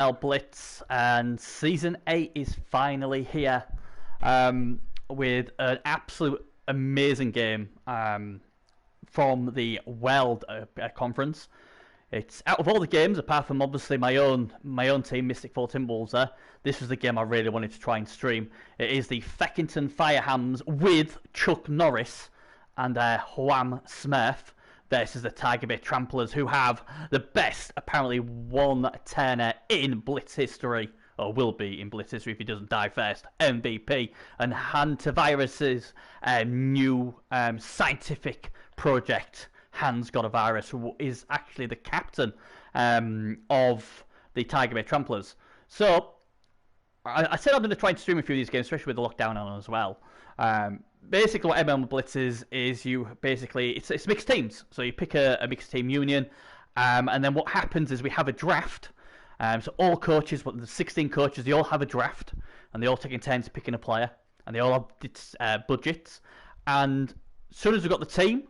MML Blitz, and Season 8 is finally here with an absolute amazing game from the World Conference. It's out of all the games, apart from obviously my own team, Mystic Fall Timberwolves. This was the game I really wanted to try and stream. It is the Feckington Firehams with Chuck Norris and Wham Smurf versus the Tiger Bay Tramplers, who have the best, apparently, one-turner in Blitz history, or will be in Blitz history if he doesn't die first, MVP, and Hantavirus's new scientific project, Hans Got a Virus, who is actually the captain of the Tiger Bay Tramplers. So, I said I'm going to try and stream a few of these games, especially with the lockdown on as well. Basically, what MML Blitz is you basically it's mixed teams. So you pick a mixed team union, and then what happens is we have a draft. So all coaches, the 16 coaches, they all have a draft, and they all take in turns picking a player, and they all have budgets. And as soon as we've got the team,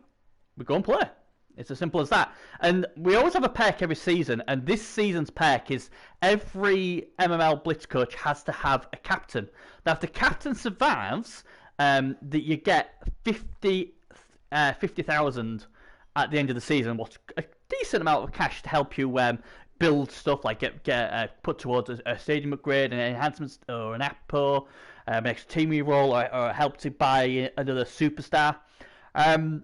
we go and play. It's as simple as that. And we always have a perk every season, and this season's perk is every MML Blitz coach has to have a captain. Now, if the captain survives, that you get 50,000 at the end of the season, what's a decent amount of cash to help you build stuff like get put towards a stadium upgrade, and enhancements, or an app, or an extra team reroll, or help to buy another superstar. And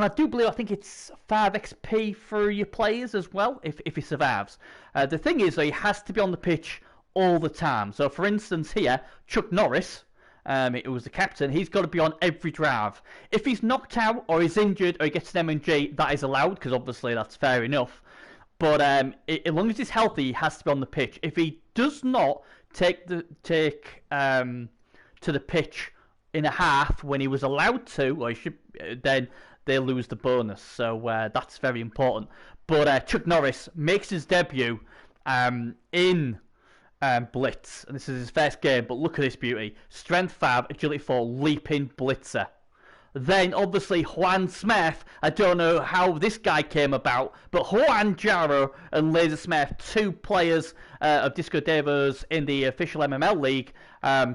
I do believe, I think it's 5 XP for your players as well, if he survives. The thing is, though, he has to be on the pitch all the time. So, for instance, here, Chuck Norris, who was the captain, he's got to be on every drive. If he's knocked out, or he's injured, or he gets an MNG, that is allowed, because obviously that's fair enough. But as long as he's healthy, he has to be on the pitch. If he does not take to the pitch in a half when he was allowed to, or he should, then they lose the bonus. So that's very important. But Chuck Norris makes his debut in Blitz, and this is his first game, but look at this beauty. Strength 5, Agility 4, Leaping Blitzer. Then, obviously, Juan Smurf. I don't know how this guy came about, but Juan Jaro and Laser Smurf, 2 players of Disco Devos in the official MML League,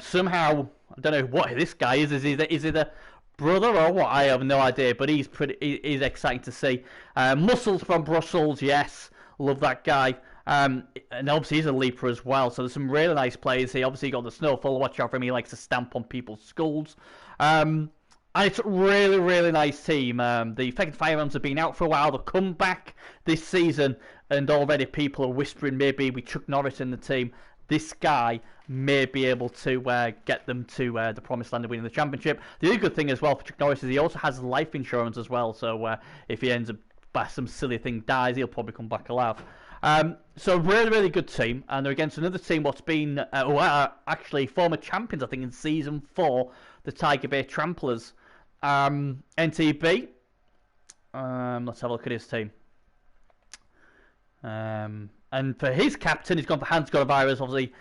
somehow, I don't know what this guy is. Is he the brother or what? I have no idea, but he's exciting to see. Muscles from Brussels, yes, love that guy. And obviously he's a leaper as well, so there's some really nice players here. Obviously you got the Snowfall, watch out for him, he likes to stamp on people's skulls. And it's a really, really nice team. The Feckington Firehams have been out for a while, they'll come back this season, and already people are whispering maybe with Chuck Norris in the team, this guy may be able to get them to the promised land of winning the championship. The other good thing as well for Chuck Norris is he also has life insurance as well, so if he ends up by some silly thing dies, he'll probably come back alive. So really, really good team, and they're against another team what's been actually former champions, I think, in Season 4, the Tiger Bay Tramplers. NTB, let's have a look at his team. And for his captain, he's gone for Hans Got a Virus. Obviously,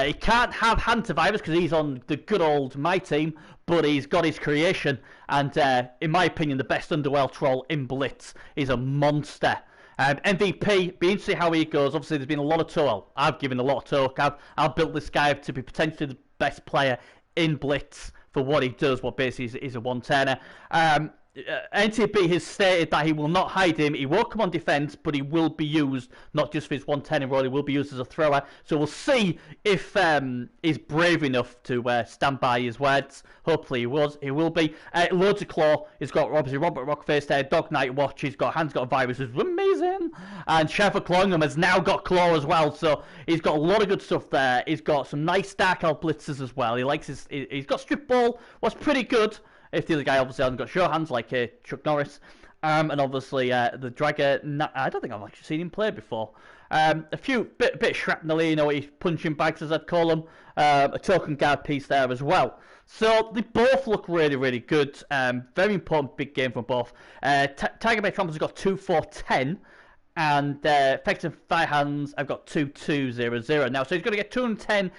he can't have Hantavirus because he's on the good old my team, but he's got his creation, and in my opinion, the best underworld troll in Blitz. He's a monster. MVP, be interesting to see how he goes. Obviously, there's been a lot of talk. I've given a lot of talk. I've built this guy to be potentially the best player in Blitz for what he does, what basically is a one-turner. NTB has stated that he will not hide him. He won't come on defence, but he will be used, not just for his one-turner role, he will be used as a thrower. So we'll see if he's brave enough to stand by his words. Hopefully he will be. Loads of claw. He's got obviously Robert Rockface there, Dog Night Watch, he's got Hans Got a Virus, who's amazing. And Sheffer Clongham has now got claw as well, so he's got a lot of good stuff there. He's got some nice Dark Elf Blitzers as well. He's got Strip Ball, what's pretty good. If the other guy obviously hasn't got show hands like Chuck Norris. And obviously the Dragger, I don't think I've actually seen him play before. A few bit of shrapnel, you know, he's punching bags as I'd call them. A token guard piece there as well. So they both look really, really good. Very important big game from both. Tiger Bay Tramplers have got 2-4-10. And effective fire hands, I've got 2200 now. So he's going to get 210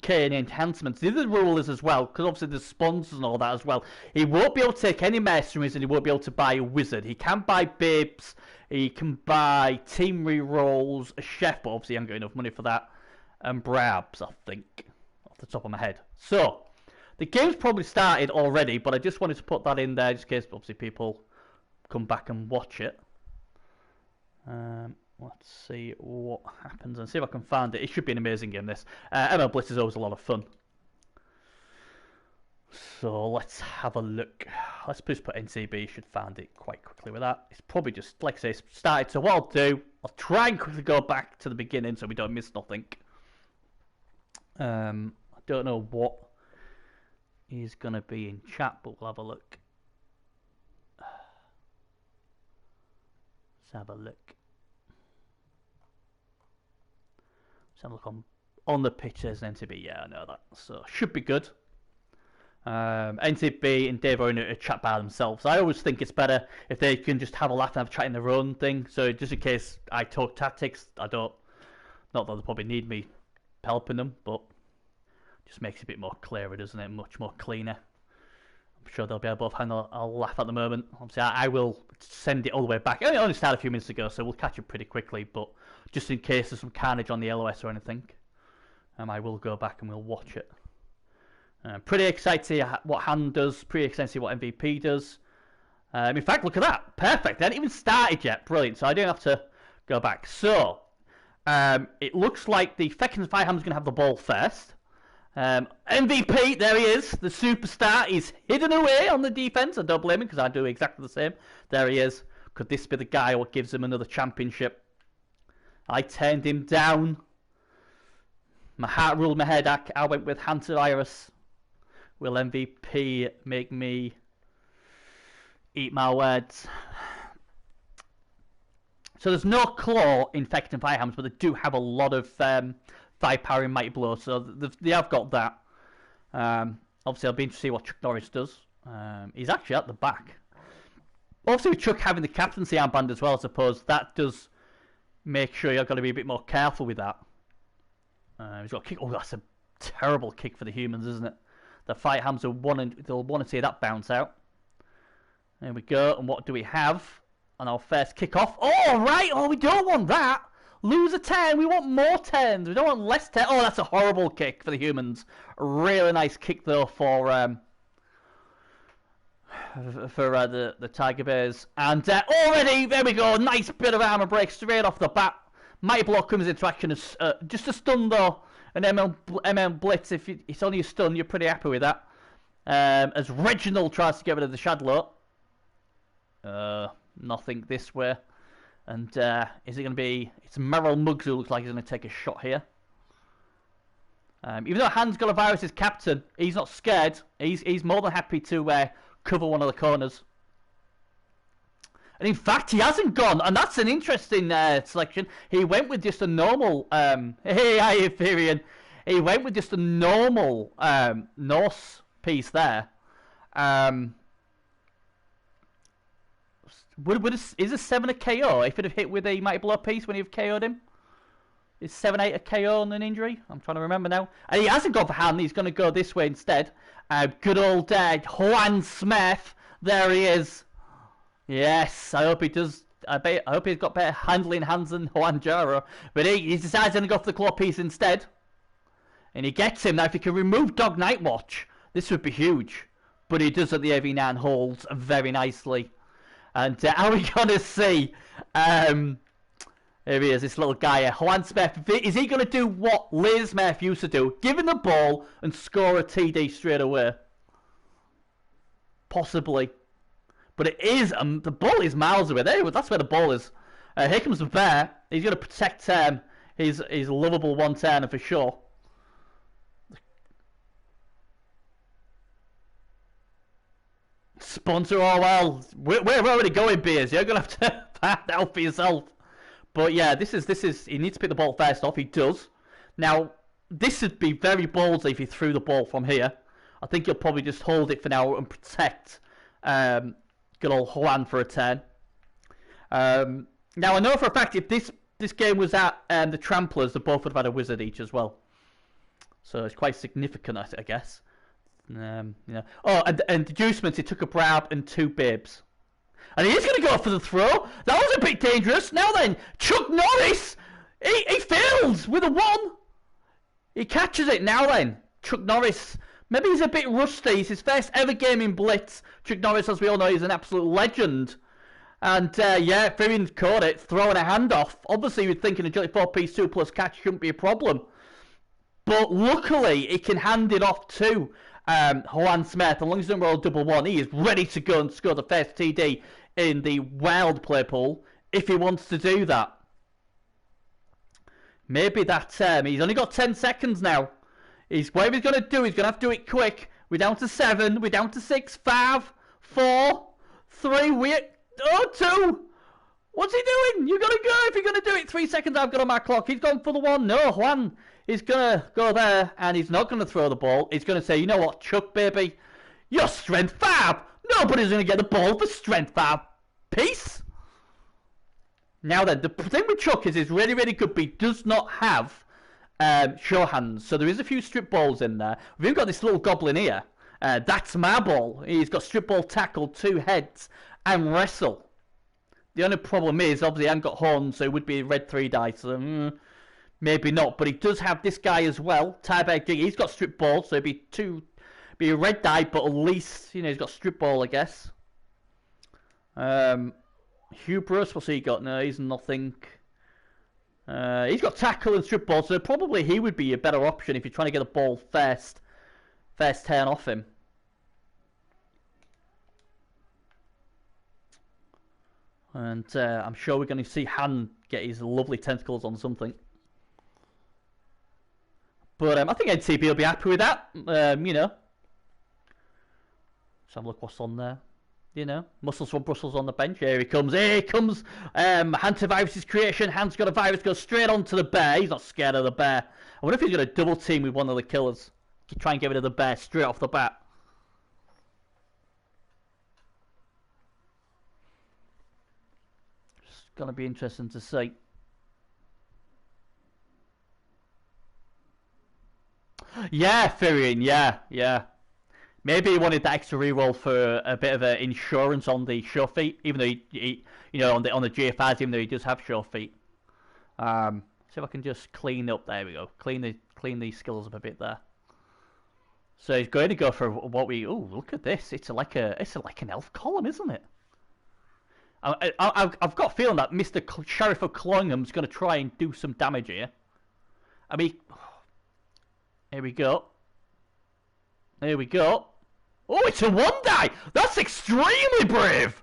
K in enhancements. The other rule is as well, because obviously there's sponsors and all that as well. He won't be able to take any mercenaries and he won't be able to buy a wizard. He can buy babes, he can buy team rerolls, a chef, but obviously I haven't got enough money for that. And brabs, I think, off the top of my head. So, the game's probably started already, but I just wanted to put that in there just in case obviously people come back and watch it. Let's see what happens and see if I can find it. It should be an amazing game, this. MML Blitz is always a lot of fun. So let's have a look. Let's just put NCB. You should find it quite quickly with that. It's probably just, like I say, started. So what I'll do, I'll try and quickly go back to the beginning so we don't miss nothing. I don't know what is going to be in chat, but we'll have a look. Let's have a look. Let's have a look on the pictures. NTB, yeah, I know that. So should be good. NTB and Dave are in a chat by themselves. I always think it's better if they can just have a laugh and have a chat in their own thing. So just in case I talk tactics, I don't. Not that they probably need me helping them, but just makes it a bit more clearer, doesn't it? Much more cleaner. I'm sure they'll be able to handle a laugh at the moment. Obviously, I will send it all the way back. It only started a few minutes ago, so we'll catch it pretty quickly. But just in case there's some carnage on the LOS or anything, I will go back and we'll watch it. Pretty excited to see what Han does. Pretty excited to see what MVP does. In fact, look at that. Perfect. They hadn't even started yet. Brilliant. So I don't have to go back. So, it looks like the Feckington Fireham's going to have the ball first. MVP, there he is, the superstar. He's hidden away on the defense. I don't blame him because I do exactly the same. There he is. Could this be the guy what gives him another championship? I turned him down. My heart ruled my head. I went with Hunter Iris. Will MVP make me eat my words? So there's no claw in Feckington Firehams, but they do have a lot of firepower in Mighty Blow, so they have got that. Obviously, I'll be interested to see what Chuck Norris does. He's actually at the back. Obviously, with Chuck having the captaincy armband as well, I suppose, that does make sure you've got to be a bit more careful with that. He's got a kick. Oh, that's a terrible kick for the humans, isn't it? The Firehams they'll want to see that bounce out. There we go, and what do we have? On our first kick-off. Oh, right! Oh, we don't want that! Lose a 10. We want more 10s. We don't want less 10. Oh, that's a horrible kick for the humans. A really nice kick, though, for the Tiger Bears. And already, there we go. Nice bit of armor break straight off the bat. Mighty Block comes into action as just a stun, though. An MML Blitz, if it's only a stun, you're pretty happy with that. As Reginald tries to get rid of the Shadlow. Nothing this way. And is it going to be... It's Merrell Muggs who looks like he's going to take a shot here. Even though Han's got a virus as captain, he's not scared. He's more than happy to cover one of the corners. And in fact, he hasn't gone. And that's an interesting selection. He went with just a normal... hey, Ephirian. He went with just a normal Norse piece there. Is a 7 a KO if it had hit with a Mighty Blow piece when you've KO'd him? Is 7-8 a KO on an injury? I'm trying to remember now. And he hasn't gone for hand. He's going to go this way instead. Good old Juan Smith. There he is. Yes, I hope he does. I hope he's got better handling hands than Juan Jaro. But he decides to go for the claw piece instead. And he gets him. Now, if he can remove Dog Night Watch, this would be huge. But he does at the AV9 holds very nicely. And are we going to see... here he is, this little guy here. Juan Smith. Is he going to do what Liz Smith used to do? Give him the ball and score a TD straight away. Possibly. But it is... the ball is miles away. There, that's where the ball is. Here comes the bear. He's going to protect his lovable one-turner for sure. Sponsor, oh well, we're already going, Beers. You're going to have to find out for yourself. But yeah, this is, he needs to pick the ball first off. He does. Now, this would be very ballsy if he threw the ball from here. I think he'll probably just hold it for now and protect good old Juan for a turn. Now I know for a fact if this game was at the Tramplers, they both would have had a wizard each as well. So it's quite significant, I guess. Oh, and deducements, he took a Brab and 2 bibs. And he is going to go for the throw. That was a bit dangerous. Now then, Chuck Norris, he fails with a 1. He catches it. Now then, Chuck Norris, maybe he's a bit rusty. It's his first ever game in Blitz. Chuck Norris, as we all know, is an absolute legend. And yeah, Firian caught it, throwing a handoff. Obviously, you'd think in a Agility 4-piece 2+ catch shouldn't be a problem. But luckily, he can hand it off to Juan Smith. As long as he doesn't roll double 1, he is ready to go and score the first TD in the wild play pool if he wants to do that. Maybe that he's only got 10 seconds now. Whatever he's going to do, he's going to have to do it quick. We're down to 7, we're down to 6, 5, 4, 3, 2. What's he doing? You got to go if you're going to do it. 3 seconds I've got on my clock. He's gone for the 1. No, Juan is going to go there and he's not going to throw the ball. He's going to say, you know what, Chuck, baby, you're strength 5. Nobody's going to get the ball for strength 5. Peace. Now then, the thing with Chuck is he's really, really good, but he does not have show hands. So there is a few strip balls in there. We've even got this little goblin here. That's my ball. He's got strip ball, tackle, 2 heads, and wrestle. The only problem is, obviously, I haven't got horns, so it would be red 3 dice. So, maybe not. But he does have this guy as well. Tyberg Jig. He's got strip ball, so it'd be a red die, but at least, you know, he's got strip ball, I guess. Hubris, what's he got? No, he's nothing. He's got tackle and strip ball, so probably he would be a better option if you're trying to get the ball first turn off him. And I'm sure we're going to see Han get his lovely tentacles on something. But I think NTB will be happy with that. You know. Let's have a look what's on there. You know, Muscles from Brussels on the bench. Here he comes. Here he comes. Hunter Virus's creation. Han's got a virus. Goes straight onto the bear. He's not scared of the bear. I wonder if he's going to double team with one of the killers. Try and get rid of the bear straight off the bat. It's going to be interesting to see. Yeah, Firian. Yeah. Maybe he wanted that extra reroll for a bit of insurance on the sure feet, even though he you know, on the GFIs, even though he does have sure feet. See if I can just clean up. There we go. Clean these skills up a bit there. So he's going to go for what we. Oh, look at this! It's like an elf column, isn't it? I've got a feeling that Mr. Sheriff of Cloyingham's going to try and do some damage here. I mean, here we go. Here we go. Oh, it's a 1 die! That's extremely brave!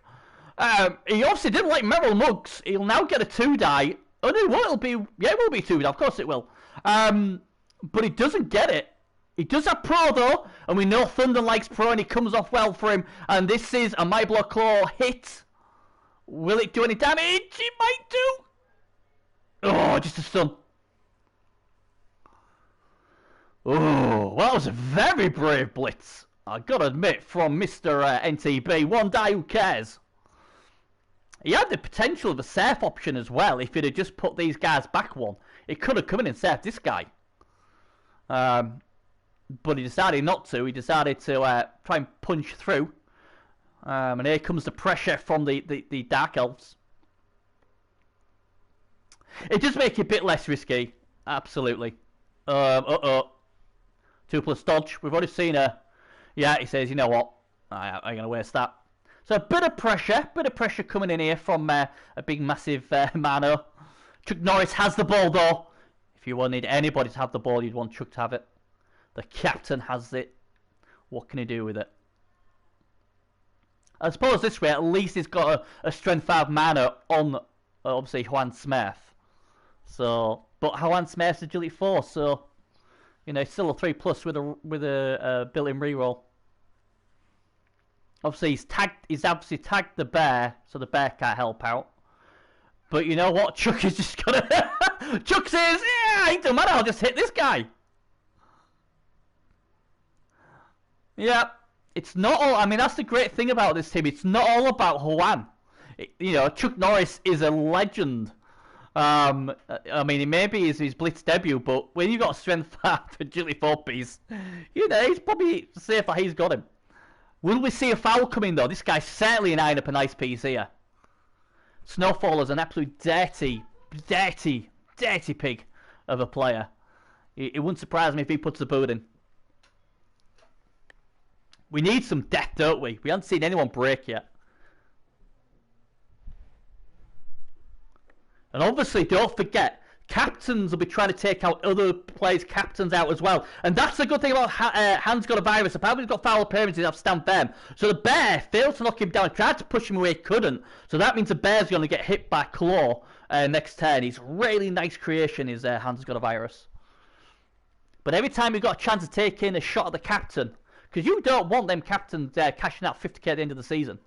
He obviously didn't like Merrell Muggs. He'll now get a 2 die. Oh no, what it'll be? Yeah, it will be 2 die. Of course it will. But he doesn't get it. He does have Pro though, and we know Thunder likes Pro, and he comes off well for him. And this is a My Block Claw hit. Will it do any damage? It might do. Oh, just a stun. Oh, well, that was a very brave blitz. I gotta admit, from Mr. NTB, 1 die, who cares? He had the potential of a safe option as well. If he'd have just put these guys back 1, it could have come in and saved this guy. But he decided not to. He decided to try and punch through. And here comes the pressure from the Dark Elves. It does make it a bit less risky. Absolutely. 2+ dodge. We've already seen her. Yeah, he says, you know what? I ain't going to waste that. So a bit of pressure coming in here from a big massive Mano. Chuck Norris has the ball though. If you wanted anybody to have the ball, you'd want Chuck to have it. The captain has it. What can he do with it? I suppose this way, at least he's got a strength 5 mana on, obviously, Juan Smith. So, but Juan Smith's agility 4, so, you know, still a 3+ with a built-in reroll. Obviously, he's obviously tagged the bear, so the bear can't help out. But you know what? Chuck is just gonna. Chuck says, "Yeah, it don't matter. I'll just hit this guy." Yeah, it's not all. I mean, that's the great thing about this team. It's not all about Juan. You know, Chuck Norris is a legend. I mean, it may be his Blitz debut, but when you got a strength 5 for Agility 4-piece, you know, he's probably safer. He's got him. Will we see a foul coming, though? This guy's certainly eyeing up a nice piece here. Snowfaller's an absolute dirty pig of a player. It wouldn't surprise me if he puts the boot in. We need some death, don't we? We haven't seen anyone break yet. And obviously, don't forget, captains will be trying to take out other players' captains out as well. And that's the good thing about Hans got a virus. Apparently he's got foul appearances, I've stamped them. So the bear failed to knock him down, tried to push him away, couldn't. So that means the bear's going to get hit by Claw next turn. He's really nice creation, is Hans got a virus. But every time you've got a chance to take in a shot at the captain, because you don't want them captains cashing out 50k at the end of the season.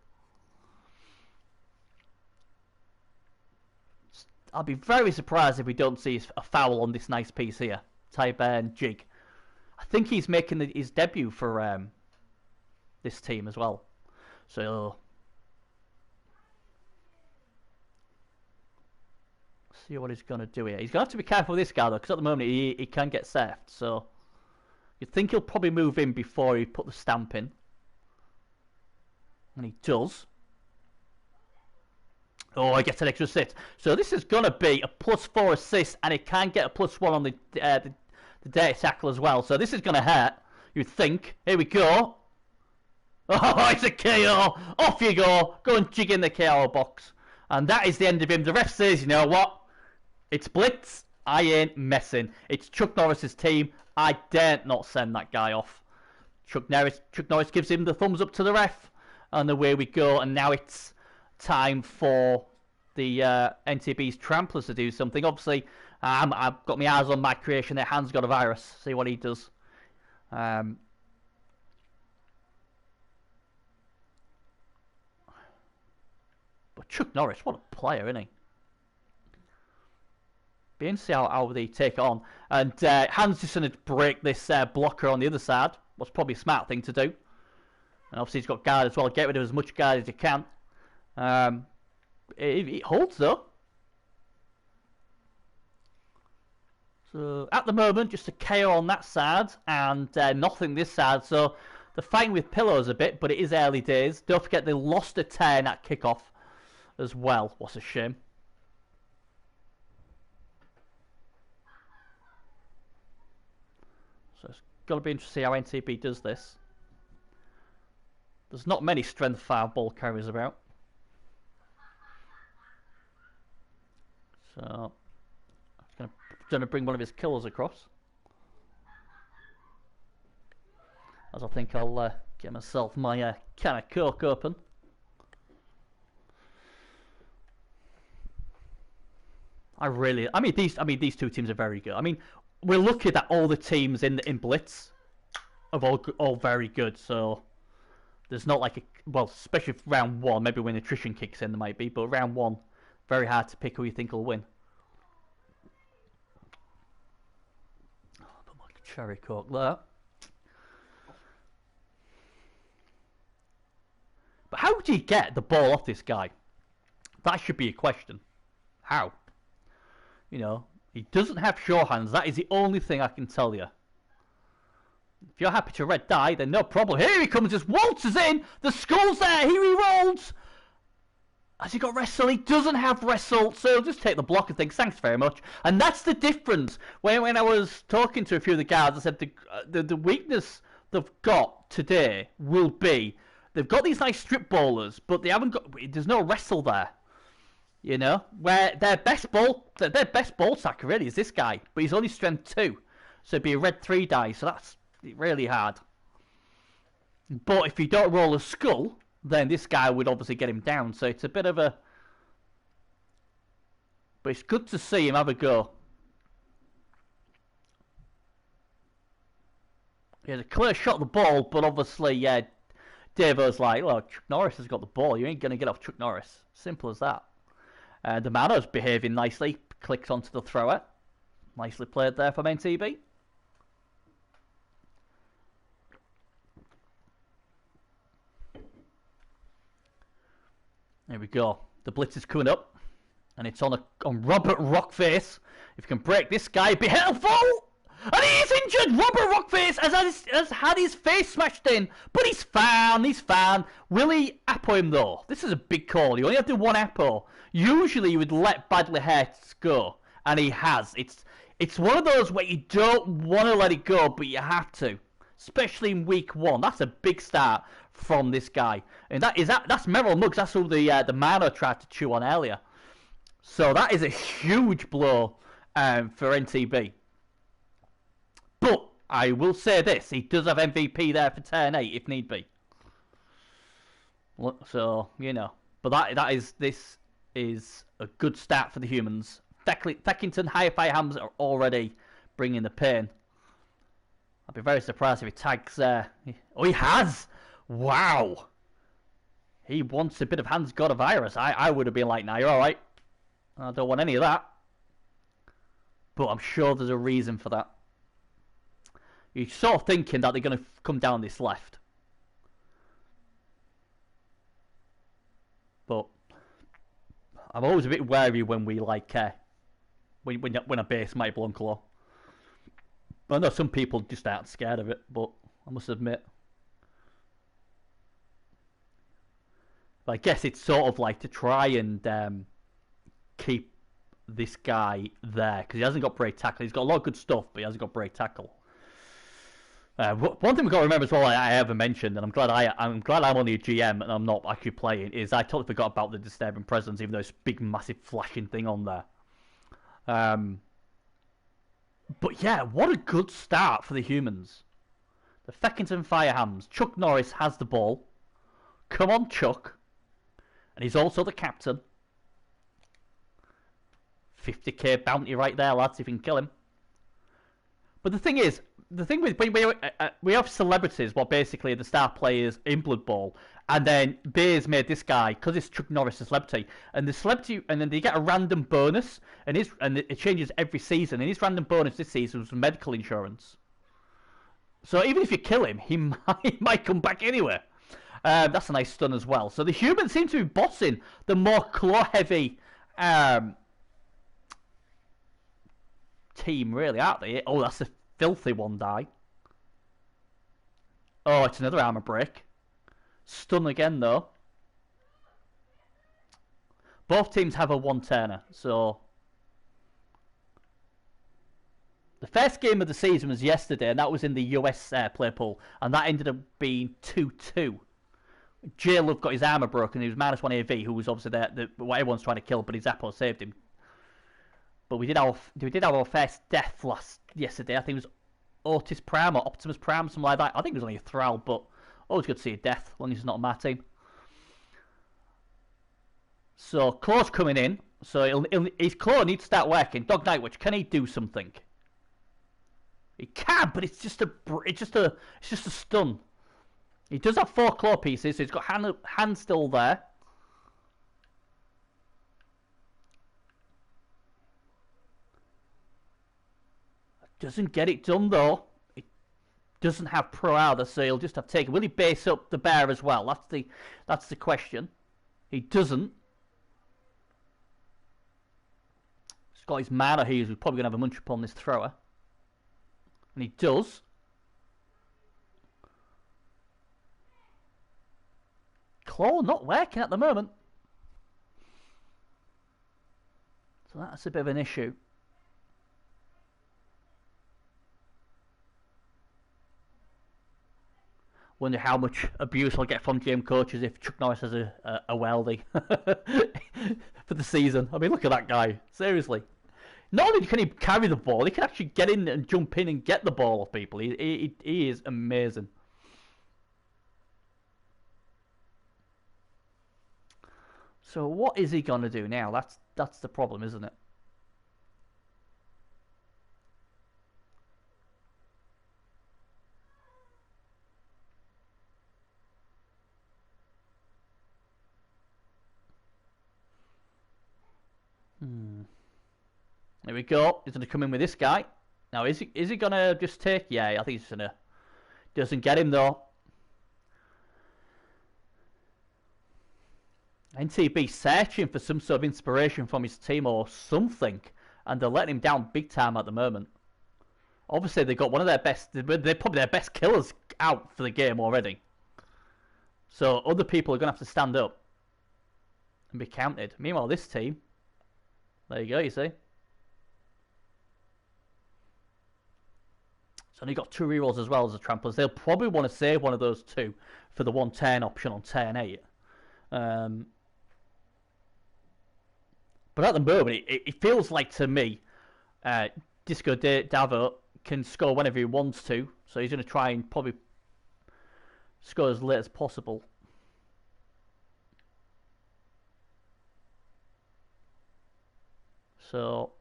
I'll be very surprised if we don't see a foul on this nice piece here. Tyburn Jig. I think he's making his debut for this team as well. So, see what he's going to do here. He's going to have to be careful with this guy, though, because at the moment he can get sapped. So, you'd think he'll probably move in before he put the stamp in. And he does. Oh, he gets an extra assist. So this is going to be a +4 assist, and he can get a +1 on the dirty tackle as well. So this is going to hurt, you'd think. Here we go. Oh, it's a KO. Off you go. Go and jig in the KO box. And that is the end of him. The ref says, you know what? It's Blitz. I ain't messing. It's Chuck Norris's team. I dare not send that guy off. Chuck Norris gives him the thumbs up to the ref. And away we go. And now it's time for the NTB's Tramplers to do something. Obviously, I've got my eyes on my creation there. Hans got a virus. See what he does. But Chuck Norris, what a player, isn't he? Be interesting to see how they take it on. And Hans just going to break this blocker on the other side. What's probably a smart thing to do. And obviously he's got guard as well. Get rid of as much guard as you can. It holds though. So at the moment, just a KO on that side and nothing this side. So they're fighting with pillows a bit, but it is early days. Don't forget they lost a turn at kickoff as well. What's a shame. So it's got to be interesting to see how NTB does this. There's not many strength 5 ball carriers about. So, I'm going to bring one of his killers across. As I think I'll get myself my can of Coke open. I mean these two teams are very good. I mean, we're lucky that all the teams in Blitz are all very good. So there's not like well, especially round 1, maybe when attrition kicks in there might be, but round 1. Very hard to pick who you think will win. Put my cherry coke there. But how do you get the ball off this guy? That should be a question. How? You know, he doesn't have sure hands. That is the only thing I can tell you. If you're happy to red die, then no problem. Here he comes, just waltzes in. The skull's there. Here he rolls. Has he got wrestle? He doesn't have wrestle, so just take the block and think, thanks very much. And that's the difference. When I was talking to a few of the guards, I said the weakness they've got today will be they've got these nice strip bowlers, but they haven't got. There's no wrestle there. You know, where their best ball sacker really is this guy, but he's only strength 2, so it'd be a red 3 die. So that's really hard. But if you don't roll a skull, then this guy would obviously get him down. So it's a bit of a... But it's good to see him have a go. He had a clear shot at the ball, but obviously, yeah, Davo's like, well, Chuck Norris has got the ball. You ain't going to get off Chuck Norris. Simple as that. The Mano's behaving nicely. Clicks onto the thrower. Nicely played there from NTB. There we go. The Blitz is coming up. And it's on Robert Rockface. If you can break this guy, be helpful! And he's injured! Robert Rockface has had his face smashed in. But he's fine. Will he appo him though? This is a big call. You only have to do one appo. Usually you would let Badly Hurts go. And he has. It's one of those where you don't want to let it go, but you have to. Especially in week 1. That's a big start from this guy. And that's Merrell Muggs. That's who the Mano tried to chew on earlier. So that is a huge blow for NTB. But I will say this, he does have MVP there for turn 8 if need be. So, you know. But this is a good start for the humans. Feckington, Hi-Fi Hams are already bringing the pain. I'd be very surprised if he tags... oh, he has! Wow! He wants a bit of Hans got a virus. I would have been like, nah, you're alright. I don't want any of that. But I'm sure there's a reason for that. You're sort of thinking that they're going to come down this left. But I'm always a bit wary when we like when a base might blow claw. I know some people just aren't scared of it, but I must admit. But I guess it's sort of like to try and keep this guy there because he hasn't got break tackle. He's got a lot of good stuff, but he hasn't got break tackle. One thing we've got to remember as well, I haven't mentioned, and I'm glad I'm only a GM and I'm not actually playing, is I totally forgot about the disturbing presence, even though it's a big, massive flashing thing on there. But yeah, what a good start for the humans. The Feckington Firehams. Chuck Norris has the ball. Come on, Chuck. And he's also the captain. 50k bounty right there, lads, if you can kill him. But the thing is, with we have celebrities, well, basically the star players in Blood Bowl, and then Bears made this guy because it's Chuck Norris a celebrity, and the celebrity, and then they get a random bonus, and it changes every season. And his random bonus this season was medical insurance. So even if you kill him, he might come back anyway. That's a nice stun as well. So the humans seem to be bossing the more claw-heavy team, really, aren't they? Oh, that's a filthy one die. Oh, it's another armor break. Stun again, though. Both teams have a one-turner, so... The first game of the season was yesterday, and that was in the US play pool, and that ended up being 2-2. J-Love got his armor broken, he was -1 AV, who was obviously what everyone's trying to kill, but his Apple saved him. But we did have our first death yesterday. I think it was Otis Prime or Optimus Prime, something like that. I think it was only a Thrall, but always good to see a death, as long as it's not on my team. So Claw's coming in. So his Claw needs to start working. Dog Nightwatch, can he do something? He can, but it's just a stun. He does have 4 claw pieces, so he's got hand still there. Doesn't get it done though. It doesn't have pro either, so he'll just have taken. Will he base up the bear as well? That's the question. He doesn't. He's got his mana here, he's probably gonna have a munch upon this thrower. And he does. Claw not working at the moment. So that's a bit of an issue. Wonder how much abuse I'll get from GM coaches if Chuck Norris has a weldy for the season. I mean, look at that guy. Seriously. Not only can he carry the ball, he can actually get in and jump in and get the ball off people. He is amazing. So what is he going to do now? That's the problem, isn't it? There we go. He's going to come in with this guy. Now, is he going to just take... Yeah, I think he's going to... Doesn't get him, though. NTB searching for some sort of inspiration from his team or something, and they're letting him down big time at the moment. Obviously, they've got one of their best, they're probably their best killers out for the game already. So other people are going to have to stand up and be counted. Meanwhile, this team, there you go, you see. So only got 2 rerolls as well as the Tramplers. They'll probably want to save one of those 2 for the 110 option on turn 8. But at the moment, it feels like to me, Disco Davo can score whenever he wants to. So he's going to try and probably score as late as possible. So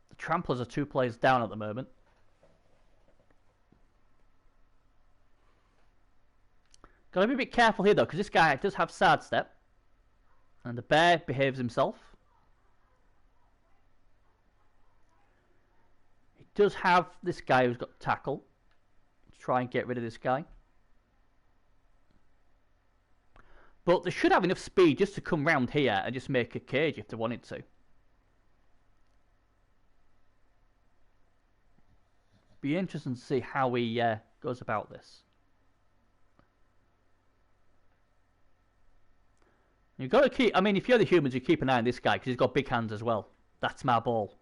the Tramplers are 2 players down at the moment. Got to be a bit careful here though, because this guy does have sidestep, and the bear behaves himself. He does have this guy who's got tackle. Let's try and get rid of this guy. But they should have enough speed just to come round here and just make a cage if they wanted to. Be interesting to see how he goes about this. You've got to keep, I mean, if you're the humans, you keep an eye on this guy because he's got big hands as well. That's my ball.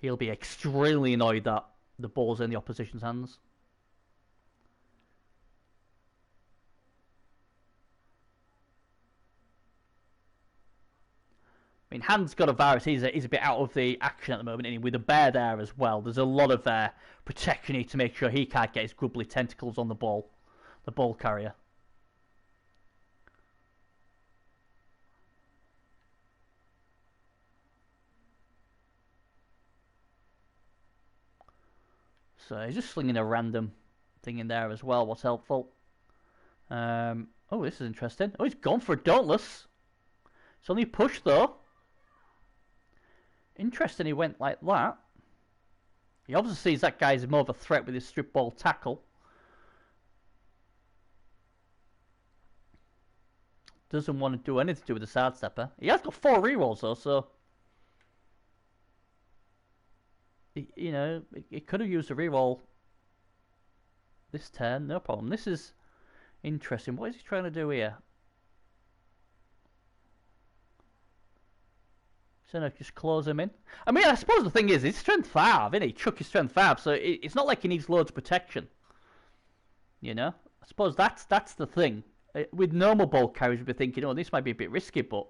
He'll be extremely annoyed that the ball's in the opposition's hands. I mean, Hand's got a virus. He's a bit out of the action at the moment, and with the bear there as well, there's a lot of protection need to make sure he can't get his grubbly tentacles on the ball carrier. So he's just slinging a random thing in there as well. What's helpful? Oh, this is interesting. Oh, he's gone for a Dauntless. It's only push though. Interesting, he went like that. He obviously sees that guy's more of a threat with his strip ball tackle. Doesn't want to do anything to do with the sidestepper. He has got 4 rerolls though, so you know, it could have used a reroll this turn, no problem. This is interesting. What is he trying to do here? So no, just close him in. I mean, I suppose the thing is, he's strength 5, isn't he? Chuck is strength 5, so it's not like he needs loads of protection. You know? I suppose that's the thing. With normal ball carriers, we'd be thinking, oh, this might be a bit risky, but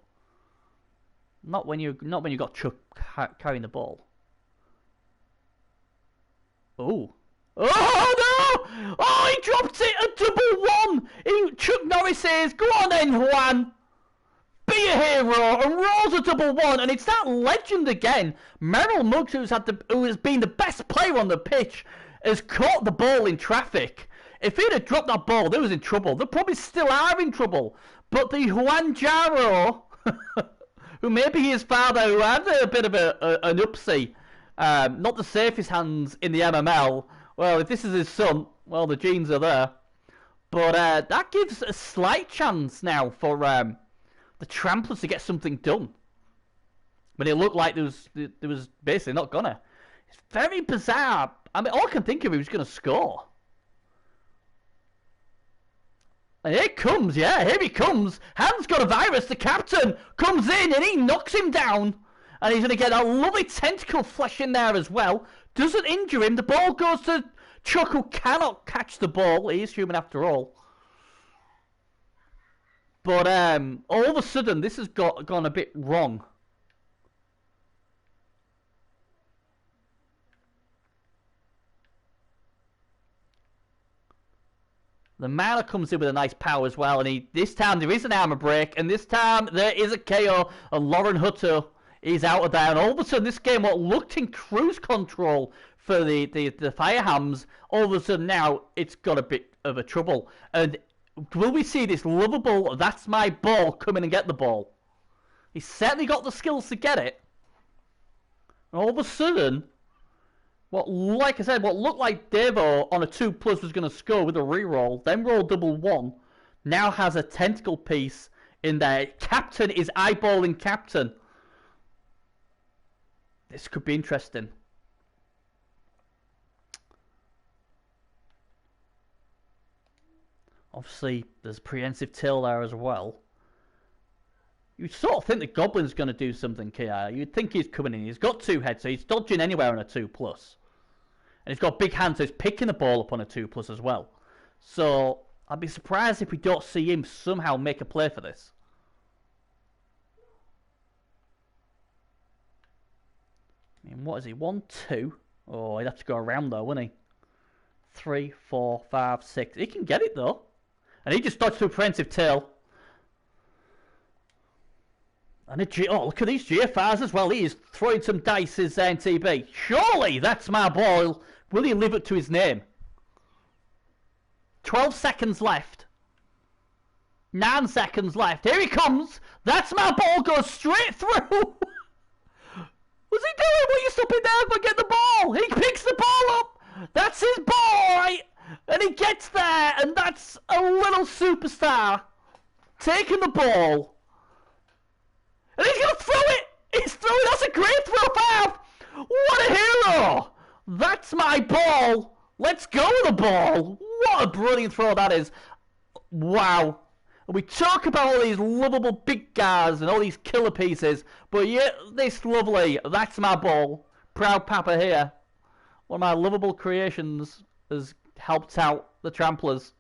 not when you got Chuck carrying the ball. Oh. Oh, no! Oh, he dropped it a 1-1! Chuck Norris says, go on then, Juan! Be a hero! And rolls a 1-1, and it's that legend again. Merrell Muggs, who has been the best player on the pitch, has caught the ball in traffic. If he'd have dropped that ball, they was in trouble. They probably still are in trouble. But the Juan Jaro, who maybe his father, who had a bit of an upsie, not the safest hands in the MML. Well, if this is his son, well, the genes are there. But that gives a slight chance now for the Tramplers to get something done. But it looked like there was basically not gonna. It's very bizarre. I mean, all I can think of, he was gonna score. And here comes, yeah, here he comes. Hand's got a virus. The captain comes in and he knocks him down. And he's going to get that lovely tentacle flesh in there as well. Doesn't injure him. The ball goes to Chuck, who cannot catch the ball. He is human after all. But all of a sudden, this has gone a bit wrong. The Mana comes in with a nice power as well. And this time there is an armor break. And this time there is a KO. And Lauren Hutto is out of there, and all of a sudden this game, what looked in cruise control for the Firehams, all of a sudden now it's got a bit of a trouble. And will we see this lovable, that's my ball, come in and get the ball? He's certainly got the skills to get it. And all of a sudden, like I said, what looked like Devo on a 2+ was going to score with a reroll, then roll 1-1, now has a tentacle piece in there. Captain is eyeballing Captain. This could be interesting. Obviously, there's prehensive tail there as well. You'd sort of think the Goblin's going to do something here. You'd think he's coming in. He's got 2 heads, so he's dodging anywhere on a 2+. And he's got big hands, so he's picking the ball up on a 2+ as well. So, I'd be surprised if we don't see him somehow make a play for this. I mean, what is he? 1, 2. Oh, he'd have to go around though, wouldn't he? 3, 4, 5, 6. He can get it though. And he just dodged to a prehensive tail. And oh, look at these GFRs as well. He is throwing some dice as NTB. Surely that's my ball. Will he live up to his name? 12 seconds left. 9 seconds left. Here he comes. That's my ball. Goes straight through. What's he doing? What are you stopping there? But get the ball. He picks the ball up. That's his ball, right? And he gets there. And that's a little superstar taking the ball. And he's going to throw it! He's throwing, that's a great throw, Fab! What a hero! That's my ball! Let's go with the ball! What a brilliant throw that is! Wow. And we talk about all these lovable big guys and all these killer pieces, but yeah, this lovely, that's my ball. Proud Papa here. One of my lovable creations has helped out the Tramplers.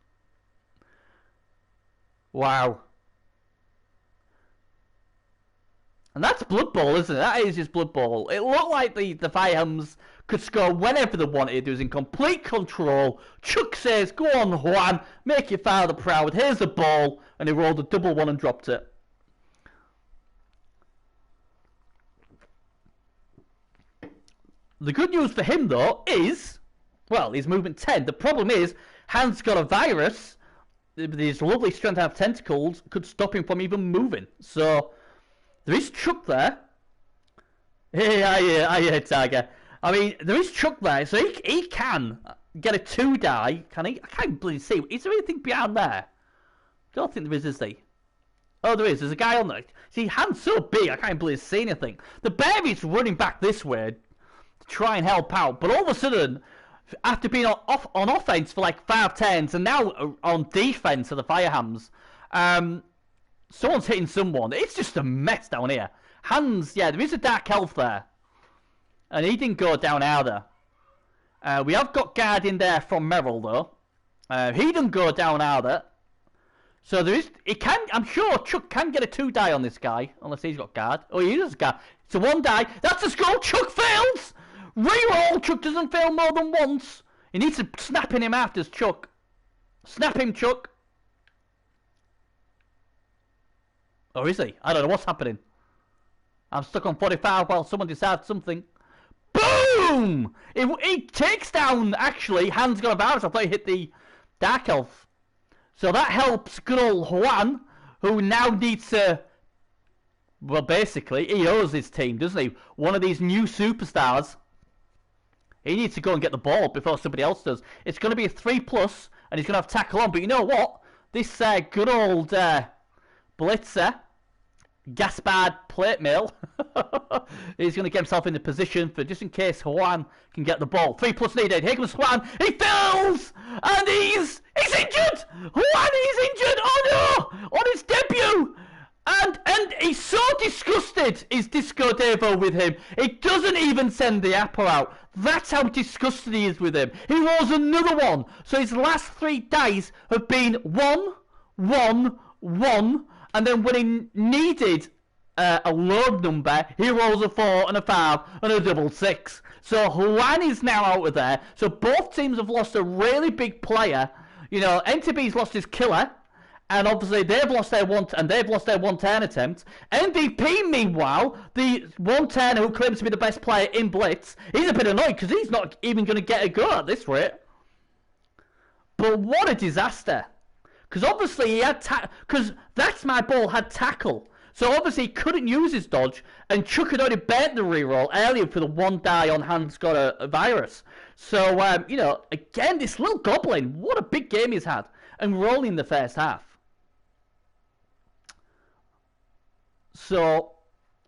Wow. And that's Blood Bowl, isn't it? That is just Blood Bowl. It looked like the Firehounds could score whenever they wanted. It was in complete control. Chuck says, go on, Juan. Make your father proud. Here's the ball. And he rolled a double one and dropped it. The good news for him, though, is... Well, he's movement 10. The problem is, Hans got a virus. These lovely strength out of tentacles could stop him from even moving. So... There is Chuck there. Hey, I hear Tiger. I mean, there is Chuck there, so he can get a 2 die. Can he? I can't bloody see. Is there anything behind there? I don't think there is there? Oh, there is. There's a guy on there. See, Hand's so big, I can't bloody see anything. The Bear's running back this way to try and help out, but all of a sudden, after being on offense for like 5 turns, and now on defense for the Firehams, someone's hitting someone. It's just a mess down here. Hans, yeah, there is a Dark Elf there. And he didn't go down either. We have got guard in there from Merrell, though. He didn't go down either. So there is... He can... I'm sure Chuck can get a 2 die on this guy. Unless he's got guard. Oh, he does guard. It's a 1 die. That's a score. Chuck fails! Reroll! Chuck doesn't fail more than once. He needs to snap in him after Chuck. Snap him, Chuck. Or is he? I don't know what's happening. I'm stuck on 45 while someone decides something. Boom! He takes down, actually, Hans got a virus. I thought he hit the Dark Elf. So that helps good old Juan, who now needs to... Well, basically, he owes his team, doesn't he? One of these new superstars. He needs to go and get the ball before somebody else does. It's going to be a 3+, and he's going to have tackle on. But you know what? This good old... Blitzer, Gaspard plate mail. He's going to get himself in the position for just in case Juan can get the ball. 3+ needed. Here comes Juan. He fills, and he's injured. Juan is injured. Oh no! On his debut, and he's so disgusted. Is Disco Devo with him? He doesn't even send the apple out. That's how disgusted he is with him. He rolls another one. So his last 3 dice have been 1, 1, 1. And then when he needed a load number, he rolls a 4 and a 5 and a double 6. So Juan is now out of there. So both teams have lost a really big player. You know, NTB's lost his killer. And obviously they've lost their one turn attempt. MVP, meanwhile, the 1 turner who claims to be the best player in Blitz, he's a bit annoyed because he's not even going to get a go at this rate. But what a disaster. Because obviously he had because That's My Ball had tackle. So obviously he couldn't use his dodge. And Chuck had already burnt the reroll earlier for the 1 die on Hans got a virus. So, you know, again, this little goblin, what a big game he's had. And rolling the first half. So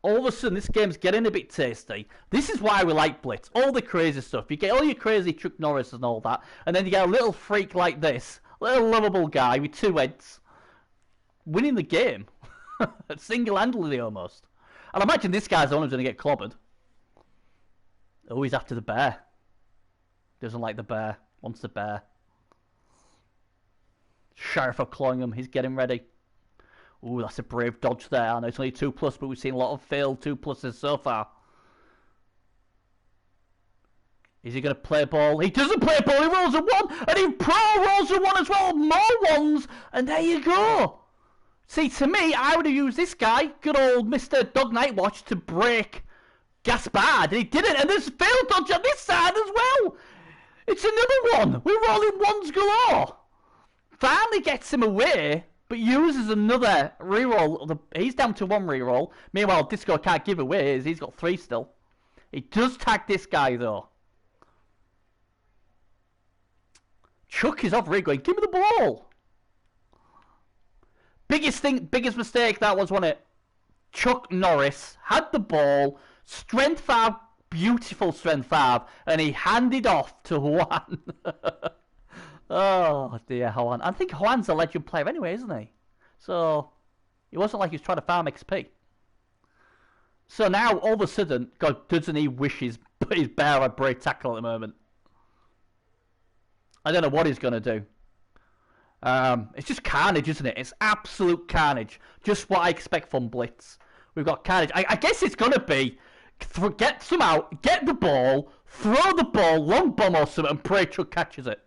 all of a sudden, this game's getting a bit tasty. This is why we like Blitz. All the crazy stuff. You get all your crazy Chuck Norris and all that, and then you get a little freak like this, little lovable guy with 2 heads, winning the game. Single-handedly, almost. And I imagine this guy's the one who's going to get clobbered. Oh, he's after the bear. Doesn't like the bear. Wants the bear. Sheriff of Cloyingham, he's getting ready. Ooh, that's a brave dodge there. I know it's only 2+, but we've seen a lot of failed 2+s so far. Is he going to play ball? He doesn't play ball. He rolls a 1, and he rolls a 1 as well. More 1s, and there you go. See, to me, I would have used this guy, good old Mr. Dog Nightwatch, to break Gaspard, and he didn't. And there's failed dodge on this side as well. It's another 1. We're rolling 1s galore. Finally gets him away. But uses another reroll. He's down to 1 reroll. Meanwhile, Disco can't give away. He's got 3 still. He does tag this guy, though. Chuck is off rig going, give me the ball. Biggest mistake that was, wasn't it? Chuck Norris had the ball. Strength 5, beautiful strength 5. And he handed off to Juan. Oh dear, Juan. I think Juan's a legend player anyway, isn't he? So, it wasn't like he was trying to farm XP. So now, all of a sudden, God, doesn't he wish his bear had break tackle at the moment? I don't know what he's going to do. It's just carnage, isn't it? It's absolute carnage. Just what I expect from Blitz. We've got carnage. I guess it's going to be, get the ball, throw the ball, long bomb or something, and pray Chuck catches it.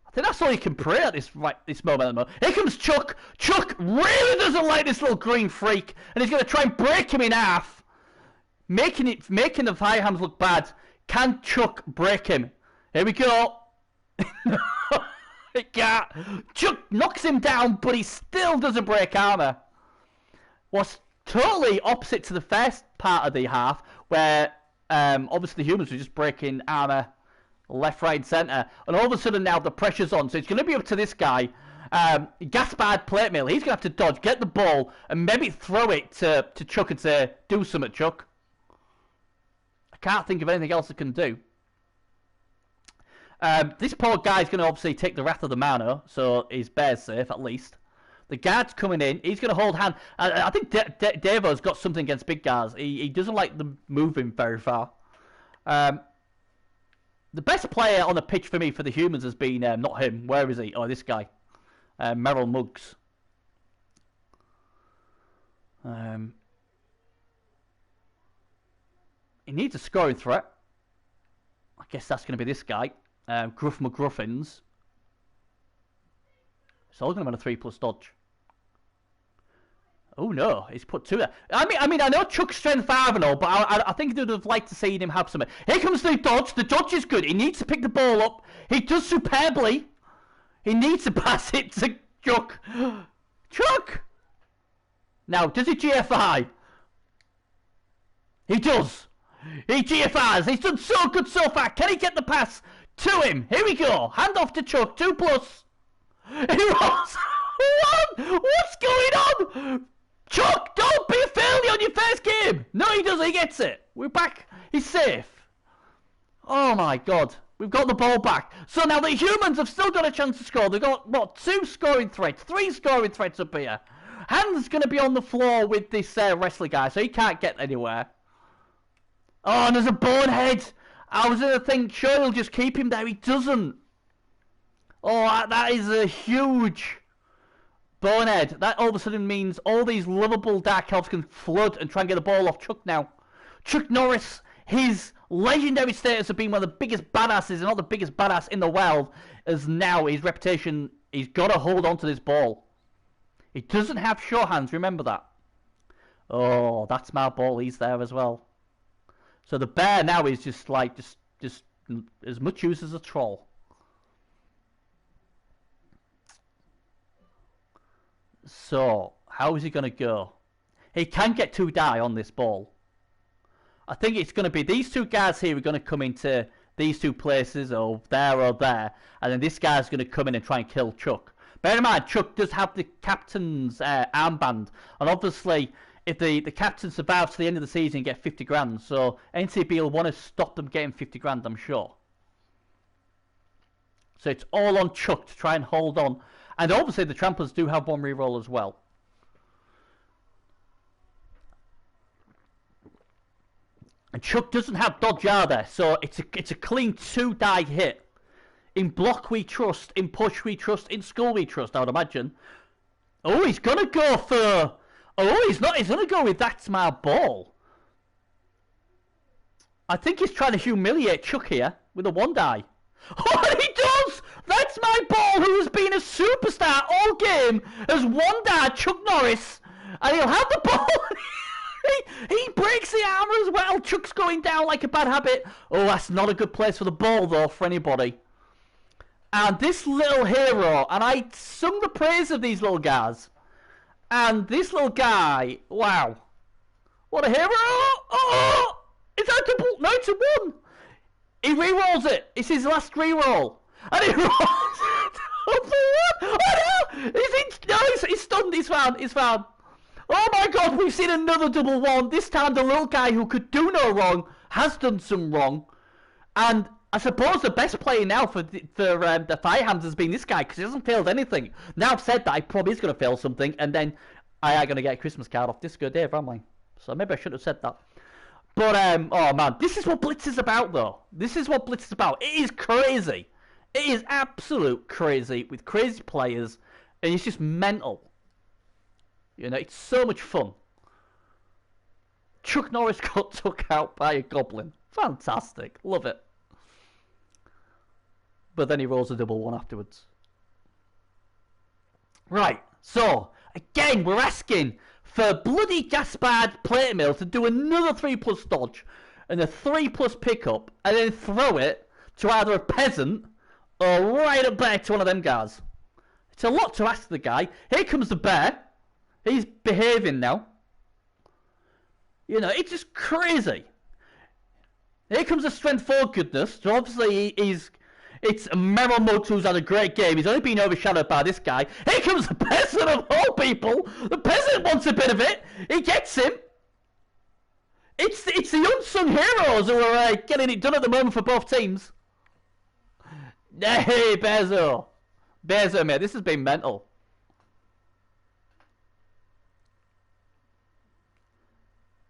I think that's all you can pray at this moment. Here comes Chuck. Chuck really doesn't like this little green freak, and he's going to try and break him in half, making the Firehams look bad. Can Chuck break him? Here we go. He can't. Chuck knocks him down, but he still doesn't break armor. What's totally opposite to the first part of the half, where obviously the humans were just breaking armor. Left, right, centre. And all of a sudden now the pressure's on. So it's going to be up to this guy. Gaspard plate mail. He's going to have to dodge, get the ball, and maybe throw it to Chuck and say, do something, Chuck. I can't think of anything else I can do. This poor guy's going to obviously take the wrath of the Mano, so his bear's safe at least. The guard's coming in. He's going to hold hand. I think Davo's got something against big guards. He doesn't like them moving very far. The best player on the pitch for me for the humans has been, not him, where is he? Oh, this guy. Merrell Muggs. He needs a scoring threat. I guess that's going to be this guy. Gruff McGruffins. It's all going to be on a 3+ dodge. Oh no, he's put 2 there. I mean, I know Chuck's strength 5 and all, but I think they'd have liked to see him have something. Here comes the dodge. The dodge is good. He needs to pick the ball up. He does superbly. He needs to pass it to Chuck. Chuck! Now, does he GFI? He does. He GFIs. He's done so good so far. Can he get the pass to him? Here we go. Hand off to Chuck. 2+. He rolls. What's going on? Chuck, don't be a failure on your first game. No, he doesn't. He gets it. We're back. He's safe. Oh, my God. We've got the ball back. So now the humans have still got a chance to score. They've got, what, 2 scoring threats, 3 scoring threats up here. Hand's going to be on the floor with this wrestler guy, so he can't get anywhere. Oh, and there's a bonehead. I was going to think, sure, he'll just keep him there. He doesn't. Oh, that is a huge bonehead. That all of a sudden means all these lovable Dark Elves can flood and try and get the ball off Chuck now. Chuck Norris, his legendary status of being one of the biggest badasses, and not the biggest badass in the world, is now his reputation. He's got to hold on to this ball. He doesn't have sure hands, remember that. Oh, that's my ball. He's there as well. So the bear now is just like, just as much use as a troll. So, how is he going to go? He can get 2 die on this ball. I think it's going to be these 2 guys here are going to come into these 2 places, or there, and then this guy's going to come in and try and kill Chuck. Bear in mind, Chuck does have the captain's armband, and obviously, if the captain survives to the end of the season, you get 50 grand. So NCB will want to stop them getting 50 grand, I'm sure. So it's all on Chuck to try and hold on. And obviously the Tramplers do have one reroll as well. And Chuck doesn't have dodge either, so it's a clean 2-die hit. In block we trust, in push we trust, in skull we trust, I would imagine. Oh, he's gonna go for... Oh, he's not. He's gonna go with that's my ball. I think he's trying to humiliate Chuck here with a 1-die. Oh, he does! That's my ball, who has been a superstar all game, has 1-die Chuck Norris, and he'll have the ball. He breaks the armor as well. Chuck's going down like a bad habit. Oh, that's not a good place for the ball, though, for anybody. And this little hero, and I sung the praise of these little guys. And this little guy, wow. What a hero! Oh! Is that a double? No, it's a 1. He re-rolls it. It's his last re-roll. And he rolls it. Oh, no! He's stunned. He's found. He's found. Oh my god, we've seen another double 1. This time the little guy who could do no wrong has done some wrong. And I suppose the best player now for the Firehands has been this guy, because he hasn't failed anything. Now I've said that, I probably is going to fail something, and then I ain't going to get a Christmas card off Disco Dave, am I? So maybe I should have said that. But, oh man, this is what Blitz is about, though. This is what Blitz is about. It is crazy. It is absolute crazy, with crazy players, and it's just mental. You know, it's so much fun. Chuck Norris got took out by a goblin. Fantastic. Love it. But then he rolls a double 1 afterwards. Right, so, again, we're asking for bloody Gaspard Plate Mill to do another 3+ dodge and a 3+ pickup, and then throw it to either a peasant or right up there to one of them guys. It's a lot to ask the guy. Here comes the bear. He's behaving now. You know, it's just crazy. Here comes the strength 4 goodness. So obviously it's Merrell Muggs who's had a great game. He's only been overshadowed by this guy. Here comes the peasant of all people. The peasant wants a bit of it. He gets him. It's the unsung heroes who are getting it done at the moment for both teams. Hey, Bezo. Bezo, mate, this has been mental.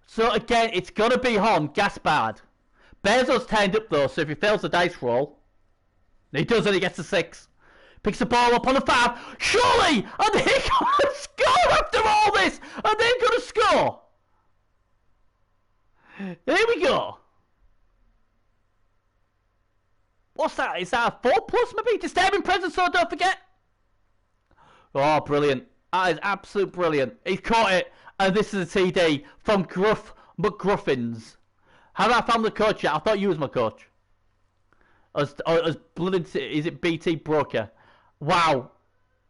So again, it's got to be on Gaspard. Bezo's turned up though, so if he fails the dice roll, he does and he gets a 6. Picks the ball up on the 5. Surely! And they're going to score after all this! And they're going to score! Here we go. What's that? Is that a 4+ maybe? Disturbing presence, so don't forget. Oh, brilliant. That is absolute brilliant. He's caught it. And this is a TD from Gruff McGruffins. How did I found the coach yet? I thought you was my coach. As blood, is it BT Broker? Wow.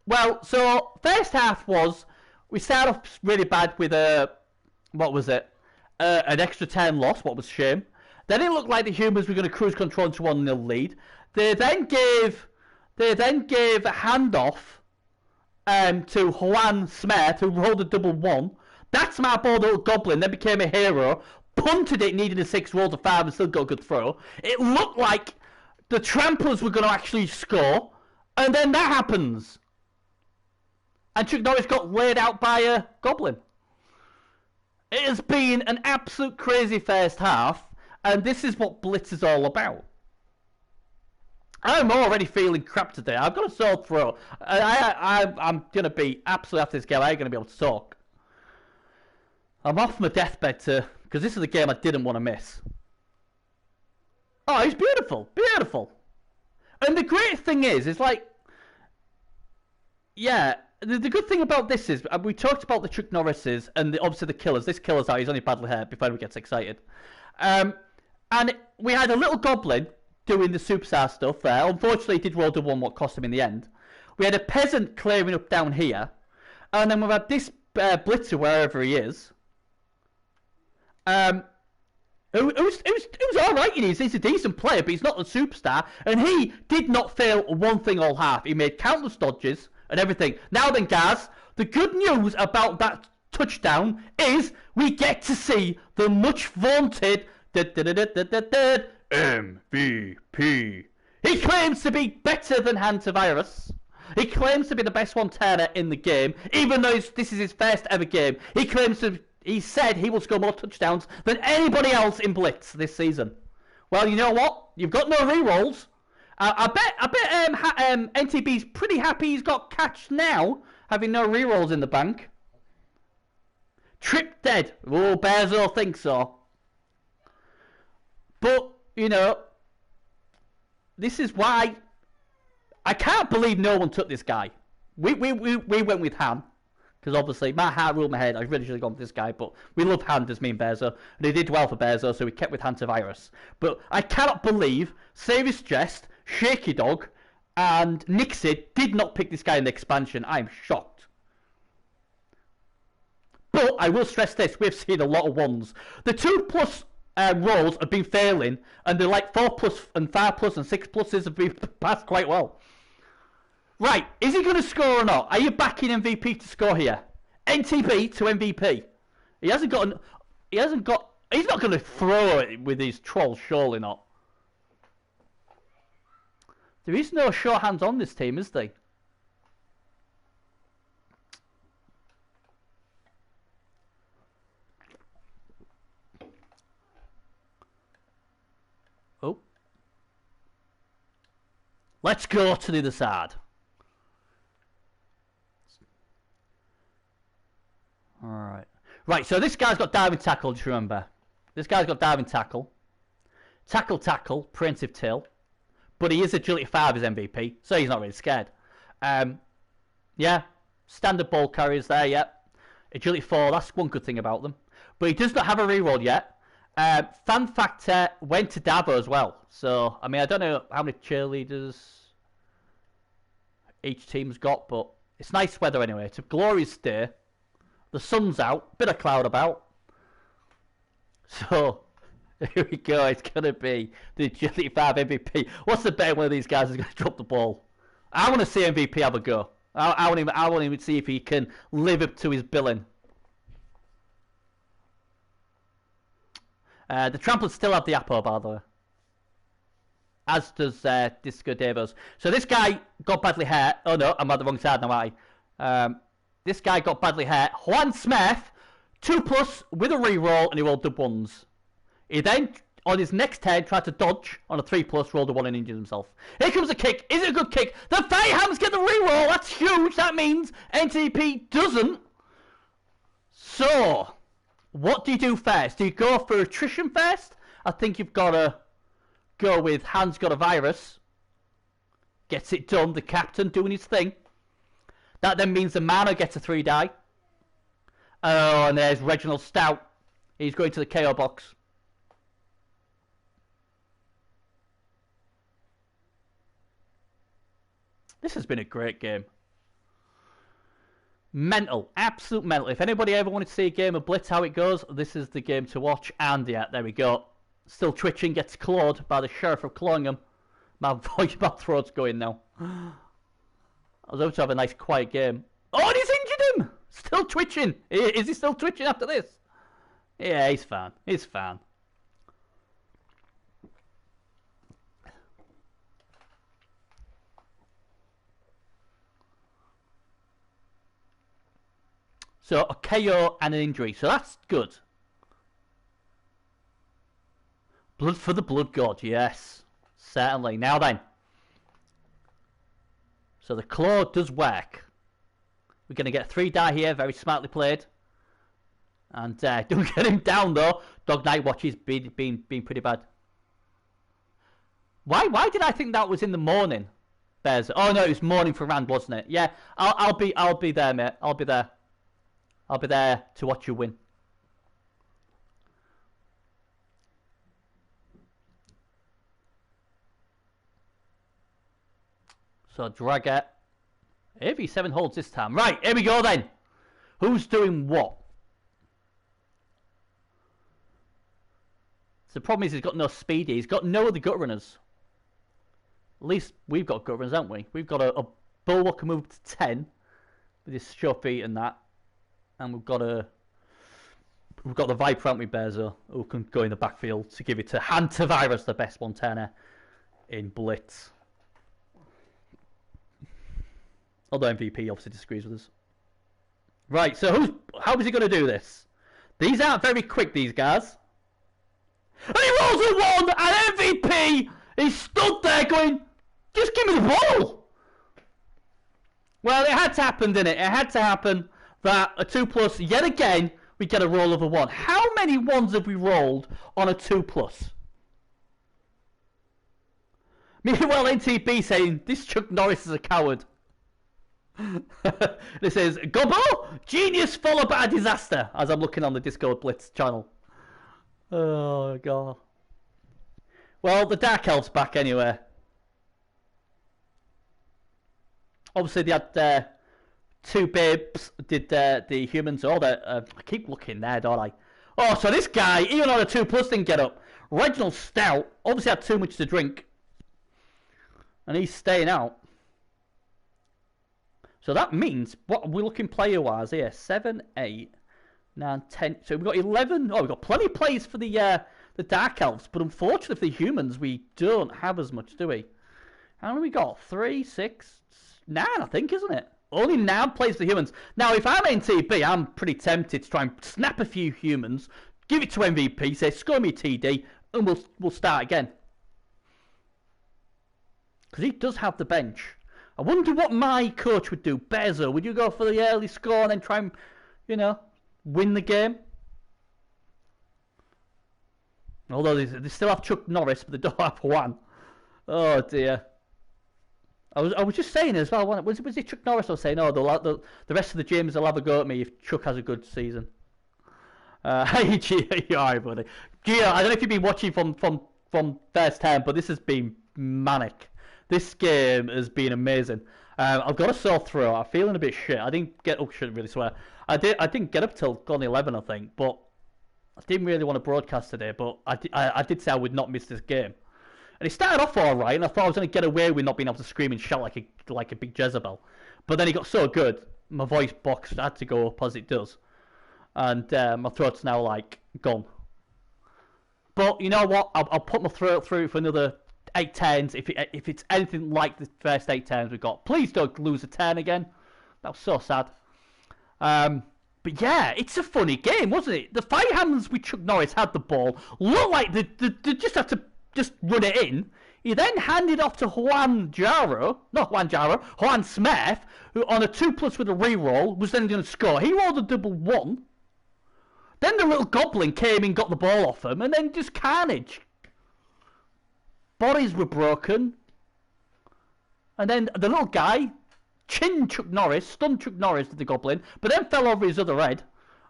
Well, so first half was, we started off really bad with what was it? An extra 10 loss, what was a shame. Then it looked like the Humans were going to cruise control into 1-0 lead. They then gave a handoff to Juan Smet, who rolled a double 1. That's my ball, little goblin, then became a hero. Punted it, needed a 6, rolled a 5, and still got a good throw. It looked like the Tramplers were going to actually score, and then that happens. And Chuck Norris got laid out by a goblin. It has been an absolute crazy first half, and this is what Blitz is all about. I'm already feeling crap today. I've got a sore throat. I'm going to be, absolutely after this game, I ain't going to be able to talk. I'm off my deathbed because this is the game I didn't want to miss. Oh, it's beautiful. Beautiful. And the great thing is like, yeah, the good thing about this is, we talked about the Chuck Norrises and obviously the killers. This killer's out, he's only badly hurt before he gets excited. And we had a little goblin doing the superstar stuff there. Unfortunately, he did roll the 1 what cost him in the end. We had a peasant clearing up down here. And then we've had this blitzer wherever he is. It was alright, he's a decent player, but he's not a superstar, and he did not fail one thing all half. He made countless dodges and everything. Now then, guys, the good news about that touchdown is we get to see the much vaunted MVP. He claims to be better than Hantavirus. He claims to be the best one-turner in the game, even though this is his first ever game. He said he will score more touchdowns than anybody else in Blitz this season. Well, you know what? You've got no rerolls. I bet NTB's pretty happy he's got catch now, having no rerolls in the bank. Trip dead. Oh, Bears all think so. But, you know, this is why I can't believe no one took this guy. We went with Han. Because obviously, my heart ruled my head. I really should have gone with this guy. But we love Han, as me and Bearzo. And he did well for Bearzo, so we kept with Hantavirus. But I cannot believe Savage Jest, Shaky Dog, and Nixie did not pick this guy in the expansion. I am shocked. But I will stress this. We've seen a lot of ones. The 2+ rolls have been failing. And they're like 4+ and 5+ and 6+ have been passed quite well. Right, is he going to score or not? Are you backing MVP to score here? NTB to MVP. He's not going to throw it with his trolls, surely not. There is no sure hands on this team, is there? Oh. Let's go to the other side. Alright. Right, so this guy's got diving tackle, just remember. This guy's got diving tackle. Tackle, preemptive tail. But he is agility 5 as MVP, so he's not really scared. Yeah, standard ball carriers there, yeah. Agility 4, that's one good thing about them. But he does not have a reroll yet. Fan factor went to Dabo as well. So, I mean, I don't know how many cheerleaders each team's got, but it's nice weather anyway. It's a glorious day. The sun's out, bit of cloud about. So, here we go. It's going to be the Agility 5 MVP. What's the bet one of these guys is going to drop the ball? I want to see MVP have a go. I want him to see if he can live up to his billing. The Tramplers still have the Apo, by the way. As does Disco Davos. So this guy got badly hurt. Oh no, I'm at the wrong side now, aren't I? This guy got badly hurt. Juan Smith, 2+ with a reroll, and he rolled the 1s. He then, on his next turn, tried to dodge on a 3+, rolled a 1 and injured himself. Here comes a kick. Is it a good kick? The Fayhams get the reroll. That's huge. That means NTP doesn't. So, what do you do first? Do you go for attrition first? I think you've got to go with Han's got a virus. Gets it done. The captain doing his thing. That then means the Mano gets a 3 die. Oh, and there's Reginald Stout. He's going to the KO box. This has been a great game. Mental. Absolute mental. If anybody ever wanted to see a game of Blitz, how it goes, this is the game to watch. And yeah, there we go. Still Twitching, gets clawed by the Sheriff of Clongham. My throat's going now. I was hoping to have a nice quiet game. Oh, and he's injured him! Still twitching. Is he still twitching after this? Yeah, he's fine. He's fine. So, a KO and an injury. So that's good. Blood for the Blood God, yes. Certainly. Now then. So the claw does work. We're going to get a 3 die here, very smartly played. And don't get him down though. Dog Night Watch has been pretty bad. Why did I think that was in the morning? Bears. Oh no, it was morning for Rand, wasn't it? Yeah, I'll be there, mate. I'll be there. I'll be there to watch you win. So Dragger. AV7 holds this time. Right, here we go then. Who's doing what? So the problem is he's got no speedy. He's got no other gut runners. At least we've got gut runners, haven't we? We've got a Bulwark move to 10 with his short feet and that. And we've got the Viper, haven't we, Bezo, who can go in the backfield to give it to Hantavirus, the best Montana in Blitz. Although MVP obviously disagrees with us. Right, so how is he going to do this? These aren't very quick, these guys. And he rolls a 1, and MVP is stood there going, just give me the ball. Well, it had to happen, didn't it? It had to happen that a 2+, yet again, we get a roll of a 1. How many 1s have we rolled on a 2+? Meanwhile, NTB saying, this Chuck Norris is a coward. This is Gobbo, genius followed by a disaster, as I'm looking on the Discord Blitz channel. Oh, God. Well, the Dark Elf's back anyway. Obviously, they had 2 babes, did the humans. Oh, I keep looking there, don't I? Oh, so this guy, even on a 2+ didn't get up. Reginald Stout obviously had too much to drink. And he's staying out. So that means, what we're looking player-wise here, 7, 8, 9, 10. So we've got 11. Oh, we've got plenty of plays for the Dark Elves. But unfortunately for the humans, we don't have as much, do we? How many we got? 3, 6, 9, I think, isn't it? Only 9 plays for the humans. Now, if I'm NTB, I'm pretty tempted to try and snap a few humans, give it to MVP, say, score me TD, and we'll start again. Because he does have the bench. I wonder what my coach would do. Bezo, would you go for the early score and then try and, win the game? Although they still have Chuck Norris, but they don't have Juan. Oh, dear. I was just saying as well, was it Chuck Norris I was saying, oh, the rest of the gyms will have a go at me if Chuck has a good season. Hey, Gio, you alright, buddy. Gio, I don't know if you've been watching from first time, but this has been manic. This game has been amazing. I've got a sore throat. I'm feeling a bit shit. I didn't get up. Shouldn't really swear. I didn't get up till gone 11, I think. But I didn't really want to broadcast today. But I did say I would not miss this game. And it started off all right, and I thought I was going to get away with not being able to scream and shout like a big Jezebel. But then it got so good, my voice box had to go up as it does, and my throat's now gone. But you know what? I'll put my throat through for another 8 turns. If it's anything like the first 8 turns we got, please don't lose a turn again. That was so sad. But yeah, it's a funny game, wasn't it? The Firehands with Chuck Norris had the ball, looked like they just had to just run it in. He then handed off to Juan Smith, who on a 2+ with a reroll was then going to score. He rolled a double 1. Then the little goblin came and got the ball off him, and then just carnage. Bodies were broken. And then the little guy stunned Chuck Norris, to the goblin, but then fell over his other head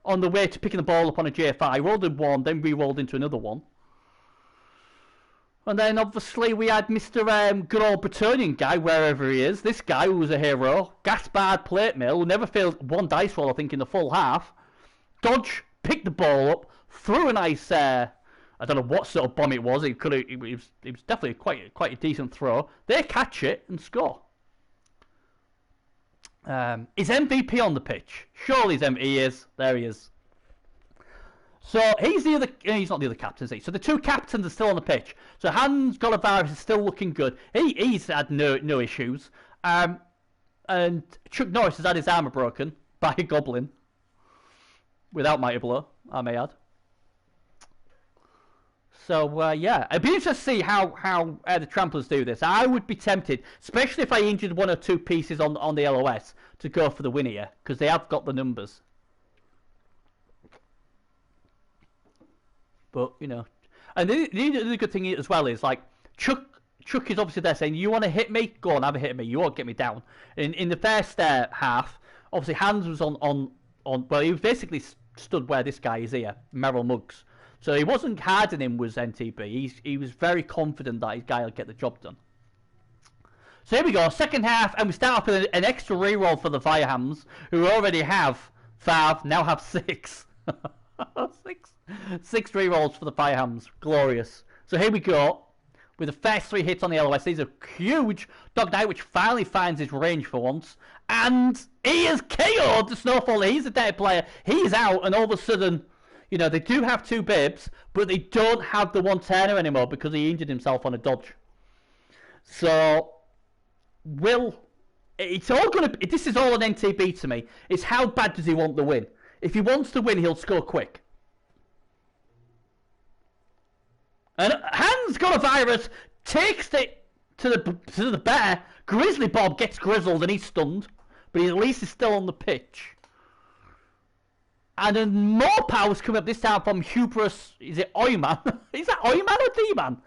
on the way to picking the ball up on a JFI. Rolled in 1, then re-rolled into another 1. And then obviously we had Mr. Good old Bretonian guy, wherever he is. This guy who was a hero. Gaspard Plate Mill, who never failed 1 dice roll, I think, in the full half. Dodge, picked the ball up, threw a nice, I don't know what sort of bomb it was. It was definitely quite a decent throw. They catch it and score. Is MVP on the pitch? Surely he is. There he is. So he's not the other captain, is he? So the 2 captains are still on the pitch. So Hans Golivaris is still looking good. He's had no issues. And Chuck Norris has had his armour broken by a goblin. Without Mighty Blow, I may add. So yeah, it'd be interesting to see how the Tramplers do this. I would be tempted, especially if I injured 1 or 2 pieces on the LOS, to go for the win here, because they have got the numbers. But, and the good thing as well is, Chuck is obviously there saying, you want to hit me? Go on, have a hit at me. You won't get me down. In the first half, obviously Hans was on, well, he was basically stood where this guy is here, Merrell Muggs. So he wasn't harding him, was NTB. He was very confident that his guy will get the job done. So here we go, second half, and we start off with an extra reroll for the Firehams, who already have 5, now have 6. 6 rerolls for the Firehams. Glorious. So here we go. with the first 3 hits on the LOS. He's a huge Dog Knight, which finally finds his range for once. And he has KO'd the Snowfall. He's a dead player. He's out, and all of a sudden, you know, they do have 2 bibs, but they don't have the 1-turner anymore because he injured himself on a dodge. So, it's all gonna. This is all an NTB to me. It's how bad does he want the win? If he wants to win, he'll score quick. And Hans got a virus, takes it to the bear. Grizzly Bob gets grizzled and he's stunned, but he at least is still on the pitch. And then more powers coming up this time from Hubris. Is it Oyman? Is that Oyman or D-Man?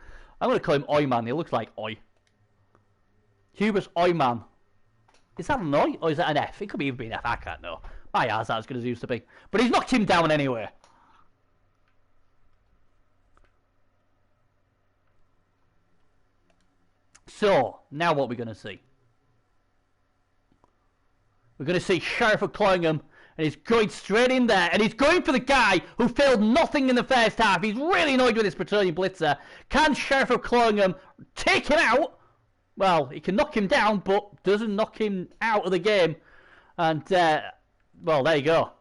I'm going to call him Oyman. He looks like Oy. Hubris Oyman. Is that an Oy or is that an F? It could even be an F. I can't know. My eyes aren't as good as it used to be. But he's knocked him down anyway. So, now what we're going to see? We're going to see Sheriff of Cloyingham, and he's going straight in there, and he's going for the guy who failed nothing in the first half. He's really annoyed with this Praetorian Blitzer. Can Sheriff of Cloyingham take him out? Well, he can knock him down, but doesn't knock him out of the game. And, well, there you go.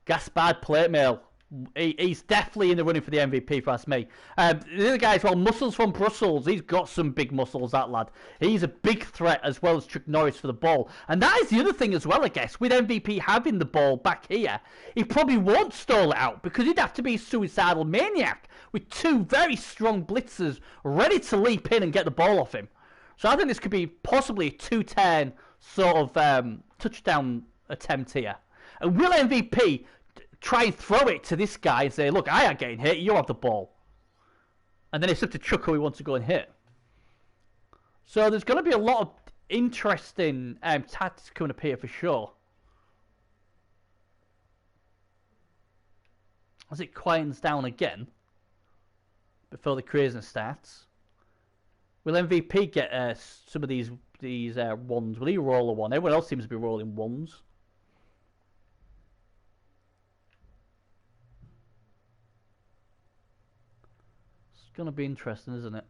Gaspard plate mail. He's definitely in the running for the MVP, if you ask me. The other guy as well, Muscles from Brussels. He's got some big muscles, that lad. He's a big threat as well as Chuck Norris for the ball. And that is the other thing as well, I guess. With MVP having the ball back here, he probably won't stall it out because he'd have to be a suicidal maniac with 2 very strong blitzers ready to leap in and get the ball off him. So I think this could be possibly a 2-turn sort of touchdown attempt here. And will MVP try and throw it to this guy and say, look, I ain't getting hit, you have the ball. And then it's up to Chuck who he wants to go and hit. So there's going to be a lot of interesting tactics coming up here for sure. As it quietens down again before the craziness starts. Will MVP get some of these ones? Will he roll a 1? Everyone else seems to be rolling 1s. Going to be interesting, isn't it?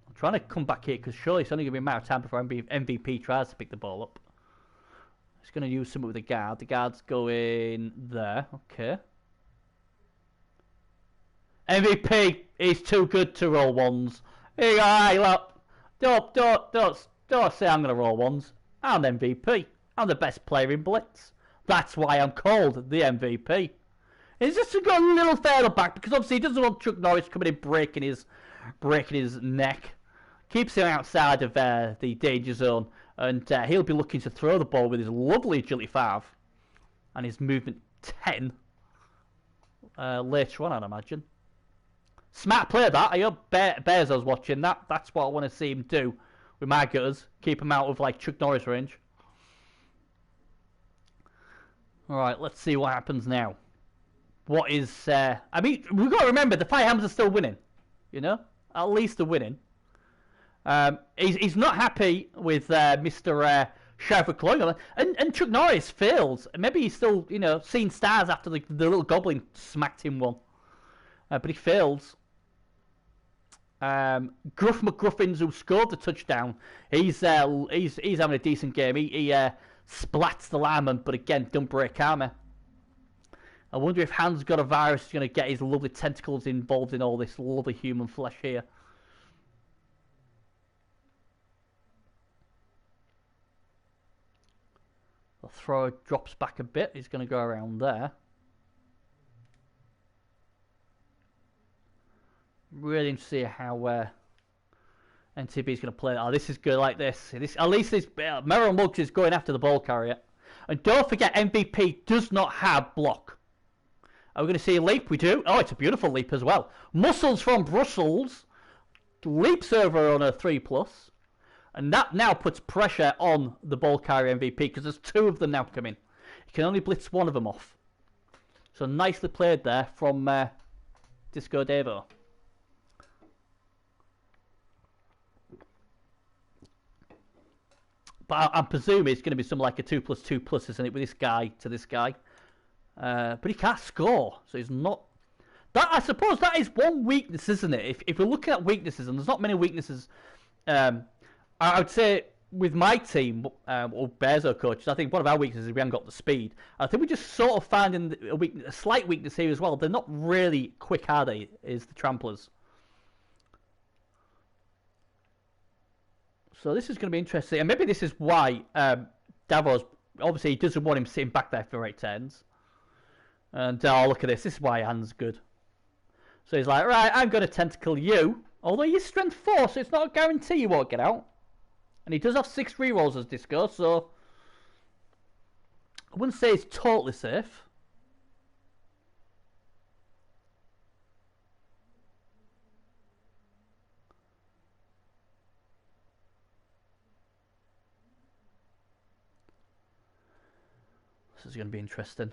I'm trying to come back here because surely it's only going to be a matter of time before MVP tries to pick the ball up. He's going to use something with the guard. The guard's going there. Okay. MVP is too good to roll 1s. Here you go. Hey, look. Don't say I'm going to roll 1s. I'm MVP. I'm the best player in Blitz. That's why I'm called the MVP. He's just got a little further back because obviously he doesn't want Chuck Norris coming in breaking his neck. Keeps him outside of the danger zone, and he'll be looking to throw the ball with his lovely agility 5 and his movement 10 later on, I'd imagine. Smart play that. I hope Bearzo's watching that. That's what I want to see him do with my gutters. Keep him out of like Chuck Norris range. All right, let's see what happens now. What is, I mean, we've got to remember, the Firehammers are still winning, you know? At least they're winning. He's not happy with Mr. Sheriff of Cloyingham, and Chuck Norris fails. Maybe he's still, you know, seeing stars after the little goblin smacked him one. But he fails. Gruff McGruffins, who scored the touchdown, he's having a decent game. He splats the lineman, but again, don't break armour. I wonder if Hans got a virus is going to get his lovely tentacles involved in all this lovely human flesh here. The thrower drops back a bit. He's going to go around there. Really interested to see how NTB is going to play. Oh, this is good like this. At least this Merrell Muggs is going after the ball carrier. And don't forget, MVP does not have block. Are we going to see a leap? We do. Oh, it's a beautiful leap as well. Muscles from Brussels leaps over on a 3+. And that now puts pressure on the ball carrier MVP because there's 2 of them now coming. You can only blitz 1 of them off. So nicely played there from Disco Devo. But I'm presuming it's going to be something like a 2+2+, isn't it, with this guy to this guy. But he can't score, so he's not... I suppose that is one weakness, isn't it? If we're looking at weaknesses, and there's not many weaknesses, I would say with my team, or Bearzo coaches, I think one of our weaknesses is we haven't got the speed. I think we're just sort of finding a slight weakness here as well. They're not really quick, are they, is the Tramplers. So this is going to be interesting. And maybe this is why Davos, obviously he doesn't want him sitting back there for 8 turns. And look at this. This is why Han's good. So he's like, right, I'm going to tentacle you. Although you're strength 4, so it's not a guarantee you won't get out. And he does have 6 rerolls as Disco, so I wouldn't say it's totally safe. This is going to be interesting.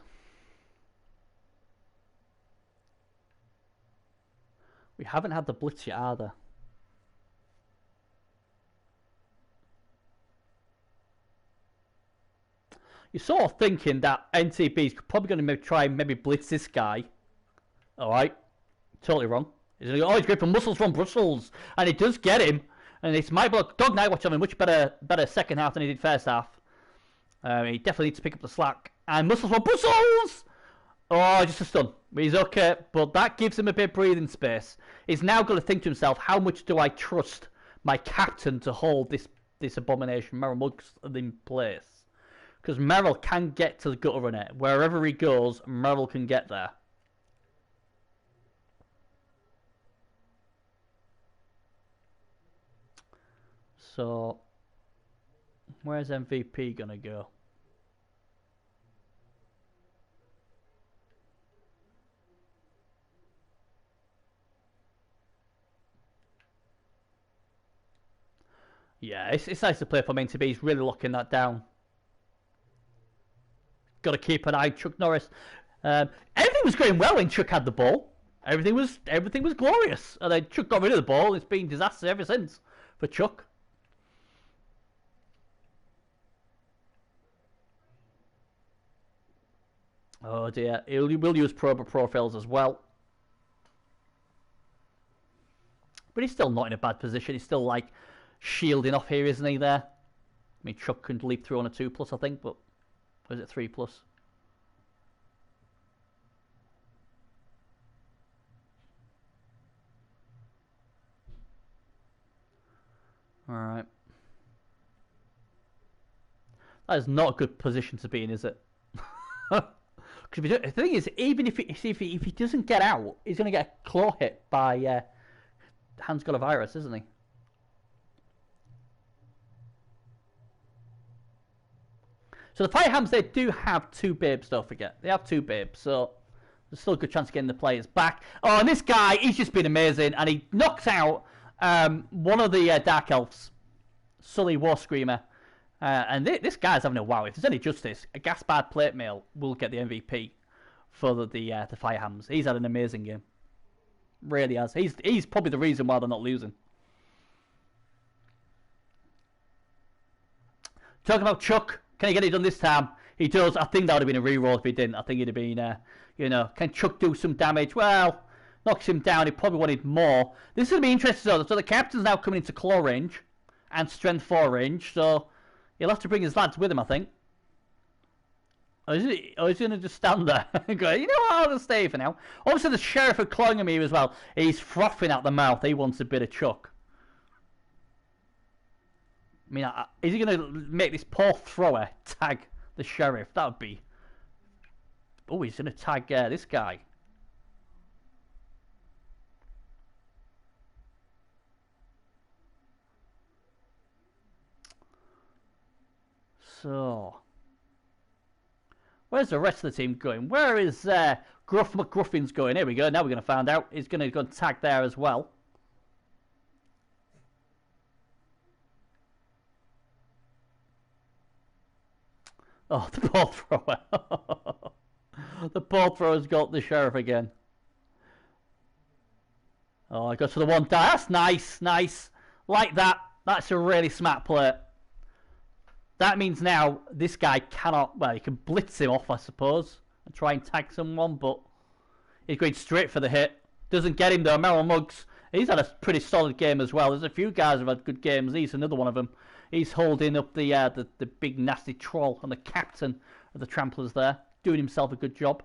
We haven't had the Blitz yet either. You're sort of thinking that NTB is probably going to try and maybe blitz this guy. Alright. Totally wrong. He's going to go, oh, he's going for muscles from Brussels. And it does get him. And it's my block. Dog Night Watch having a much better second half than he did first half. He definitely needs to pick up the slack. And muscles from Brussels! Oh, just a stun. He's okay, but that gives him a bit of breathing space. He's now got to think to himself, how much do I trust my captain to hold this abomination, Merrell Muggs, in place? Because Merrell can get to the gutter runner. Wherever he goes, Merrell can get there. So, where's MVP going to go? Yeah, it's nice to play for him to be. He's really locking that down. Got to keep an eye on Chuck Norris. Everything was going well when Chuck had the ball. Everything was glorious. And then Chuck got rid of the ball. It's been disaster ever since for Chuck. Oh dear. He will use profiles as well. But he's still not in a bad position. He's still like shielding off here, isn't he, there? I mean, Chuck can leap through on a 2+, I think, but... Or is it 3+? Alright. That is not a good position to be in, is it? Because the thing is, even if he doesn't get out, he's going to get a claw hit by Han's got a virus, isn't he? So the Firehams, they do have 2 babes, don't forget. They have 2 babes, so there's still a good chance of getting the players back. Oh, and this guy, he's just been amazing, and he knocks out one of the Dark Elves, Sully War Screamer. And this guy's having a wow. If there's any justice, a Gaspard plate mail will get the MVP for the Firehams. He's had an amazing game. Really has. He's probably the reason why they're not losing. Talking about Chuck. Can he get it done this time? He does. I think that would have been a reroll if he didn't. I think he'd have been, can Chuck do some damage? Well, knocks him down. He probably wanted more. This is going to be interesting, though. So the captain's now coming into claw range and strength 4 range. So he'll have to bring his lads with him, I think. Or is he going to just stand there and go, you know what, I'll just stay for now. Obviously, the sheriff are clawing him here as well. He's frothing out the mouth. He wants a bit of Chuck. I mean, is he going to make this poor thrower tag the sheriff? That would be... Oh, he's going to tag this guy. So... Where's the rest of the team going? Where is Gruff McGruffins going? Here we go. Now we're going to find out. He's going to go and tag there as well. Oh, the ball thrower. The ball thrower's got the sheriff again. Oh, I got to the one die. That's nice, nice. Like that. That's a really smart play. That means now this guy cannot... Well, he can blitz him off, I suppose, and try and tag someone, but He's going straight for the hit. Doesn't get him though. Merrell Muggs, he's had a pretty solid game as well. There's a few guys who've had good games. He's another one of them. He's holding up the big nasty troll and the captain of the Tramplers there. Doing himself a good job.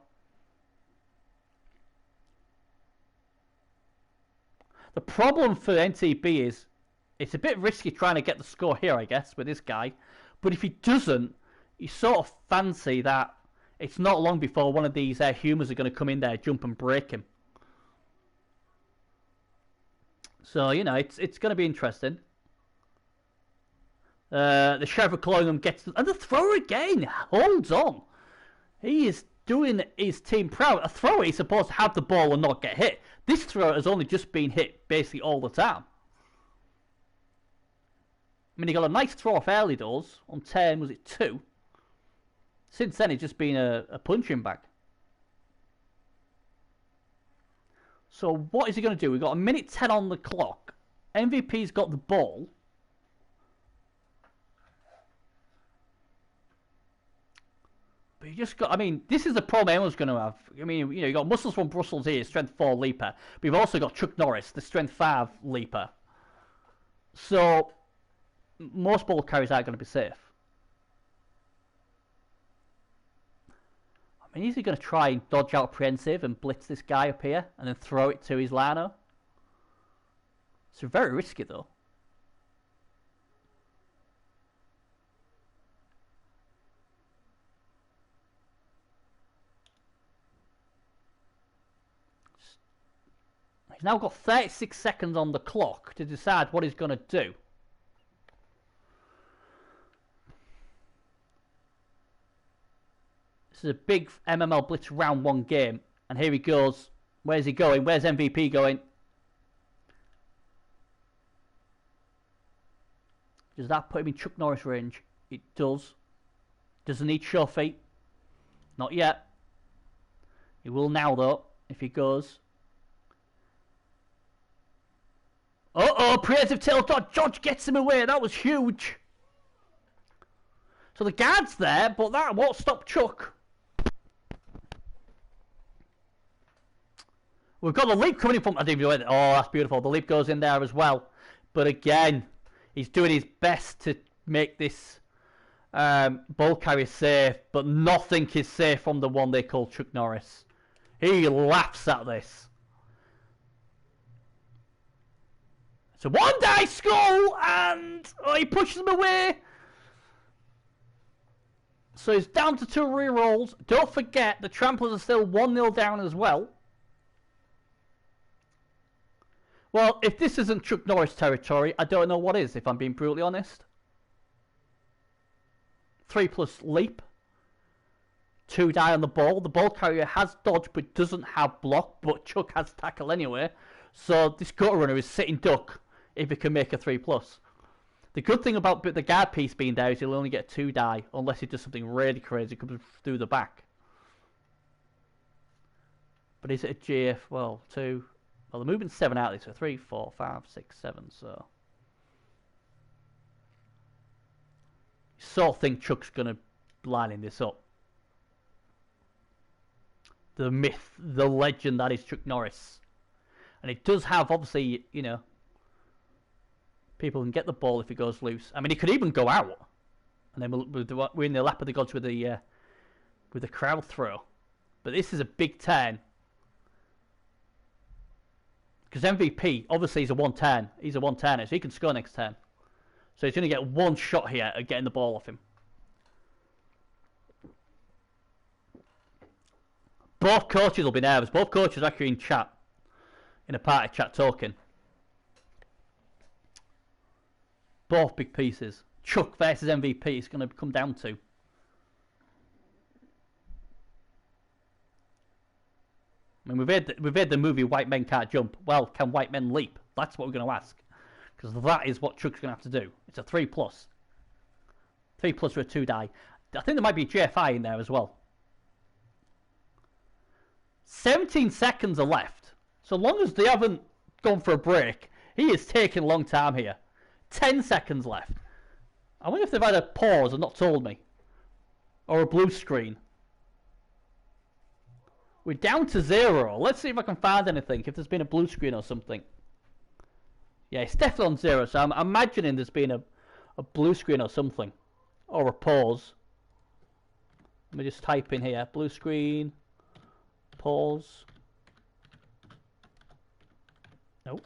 The problem for NTB is it's a bit risky trying to get the score here, I guess, with this guy. But if he doesn't, you sort of fancy that it's not long before one of these humans are going to come in there, jump and break him. So, you know, it's going to be interesting. The Sheriff of Colonium gets... And the thrower again holds on. He is doing his team proud. A thrower is supposed to have the ball and not get hit. This thrower has only just been hit basically all the time. I mean, he got a nice throw off early doors on 10, was it 2? Since then, it's just been a punching bag. So what is he going to do? We've got a minute 10 on the clock. MVP's got the ball. But you just got, I mean, this is the problem everyone's going to have. I mean, you know, you got Muscles from Brussels here, strength 4 leaper. But you've also got Chuck Norris, the strength 5 leaper. So most ball carriers aren't going to be safe. I mean, is he going to try and dodge out prehensive and blitz this guy up here and then throw it to his liner? It's very risky though. He's now got 36 seconds on the clock to decide what he's going to do. This is a big MML Blitz round 1 game. And here he goes. Where's he going? Where's MVP going? Does that put him in Chuck Norris range? It does. Doesn't need sure feet. Not yet. He will now though, if he goes. Uh-oh, preemptive tail dodge. George gets him away. That was huge. So the guard's there, but that won't stop Chuck. We've got the leap coming in from... I didn't even know it. Oh, that's beautiful. The leap goes in there as well. But again, he's doing his best to make this ball carrier safe. But nothing is safe from the one they call Chuck Norris. He laughs at this. So one dice skull, and he pushes him away. So he's down to 2 rerolls. Don't forget, the Tramplers are still 1-0 down as well. Well, if this isn't Chuck Norris territory, I don't know what is, if I'm being brutally honest. 3+ leap. 2 die on the ball. The ball carrier has dodge, but doesn't have block, but Chuck has tackle anyway. So this gutter runner is sitting duck if he can make a 3+. The good thing about the guard piece being there is he'll only get 2 die unless he does something really crazy, comes through the back. But is it a GF? Well, 2. Well, they're moving 7 out of this, so 3, 4, 5, 6, 7, so... You sort of think Chuck's going to lining this up. The myth, the legend that is Chuck Norris. And it does have, obviously, you know... People can get the ball if he goes loose. I mean, he could even go out. And then we're in the lap of the gods with the crowd throw. But this is a big turn. Because MVP, obviously, he's a 1-10. He's a 1-10er, so he can score next turn. So he's going to get 1 shot here at getting the ball off him. Both coaches will be nervous. Both coaches are actually in chat. In a party chat talking. Both big pieces. Chuck versus MVP is going to come down to. I mean, we've heard the movie White Men Can't Jump. Well, can white men leap? That's what we're going to ask. Because that is what Chuck's going to have to do. It's a 3+. 3+ for a 2 die. I think there might be a GFI in there as well. 17 seconds are left. So long as they haven't gone for a break, he is taking a long time here. 10 seconds left. I wonder if they've had a pause and not told me. Or a blue screen. We're down to 0. Let's see if I can find anything. If there's been a blue screen or something. Yeah, it's definitely on 0. So I'm imagining there's been a blue screen or something. Or a pause. Let me just type in here. Blue screen. Pause. Nope.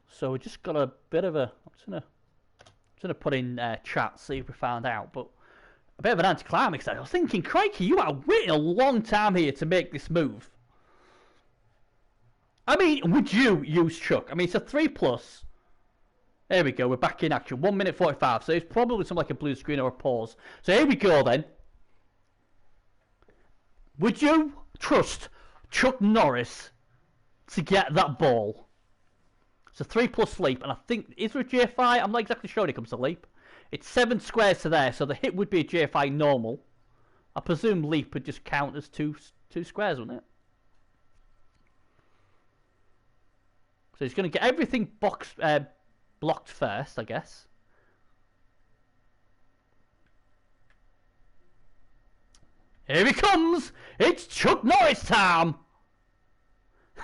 So we just got a bit of a... I'm just gonna put in chat, see if we found out. But a bit of an anticlimax. I was thinking, crikey, you are waiting a long time here to make this move. I mean, would you use Chuck? I mean, it's a 3+. There we go, we're back in action. 1 minute 45, so it's probably something like a blue screen or a pause. So here we go then. Would you trust Chuck Norris to get that ball? It's a 3+ leap, and I think, is there a JFI? I'm not exactly sure when it comes to leap. It's 7 squares to there, so the hit would be a JFI normal. I presume leap would just count as two squares, wouldn't it? So he's going to get everything blocked first, I guess. Here he comes! It's Chuck Norris time!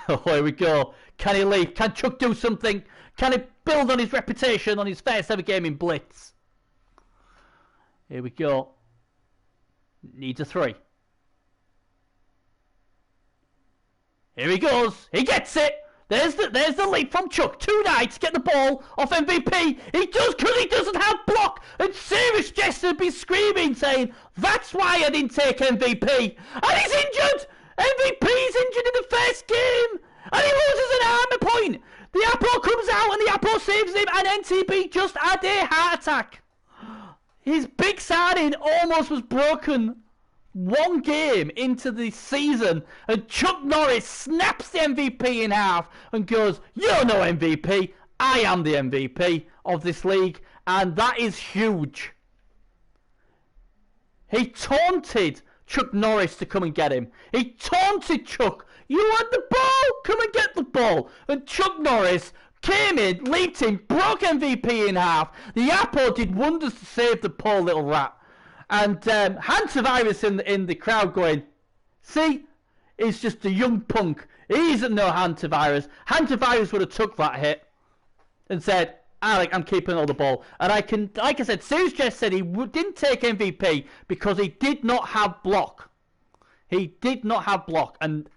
Oh, here we go. Can he leap? Can Chuck do something? Can he build on his reputation on his first ever game in Blitz? Here we go. Needs a 3. Here he goes. He gets it! There's the leap from Chuck. 2 nights, get the ball off MVP. He does, because he doesn't have block. And Serious Jester would be screaming, saying, that's why I didn't take MVP. And he's injured. MVP's injured in the first game. And he loses an armor point. The Apple comes out and the Apple saves him. And NTB just had a heart attack. His big signing almost was broken. 1 game into the season, and Chuck Norris snaps the MVP in half and goes, you're no MVP, I am the MVP of this league, and that is huge. He taunted Chuck Norris to come and get him. He taunted Chuck, you want the ball, come and get the ball. And Chuck Norris came in, leaped in, broke MVP in half. The Apple did wonders to save the poor little rat. And Hantavirus in the crowd going, see, he's just a young punk. He isn't no Hantavirus. Hantavirus would have took that hit and said, Alec, I'm keeping all the ball. And I can, like I said, Serious just said he didn't take MVP because he did not have block. He did not have block, and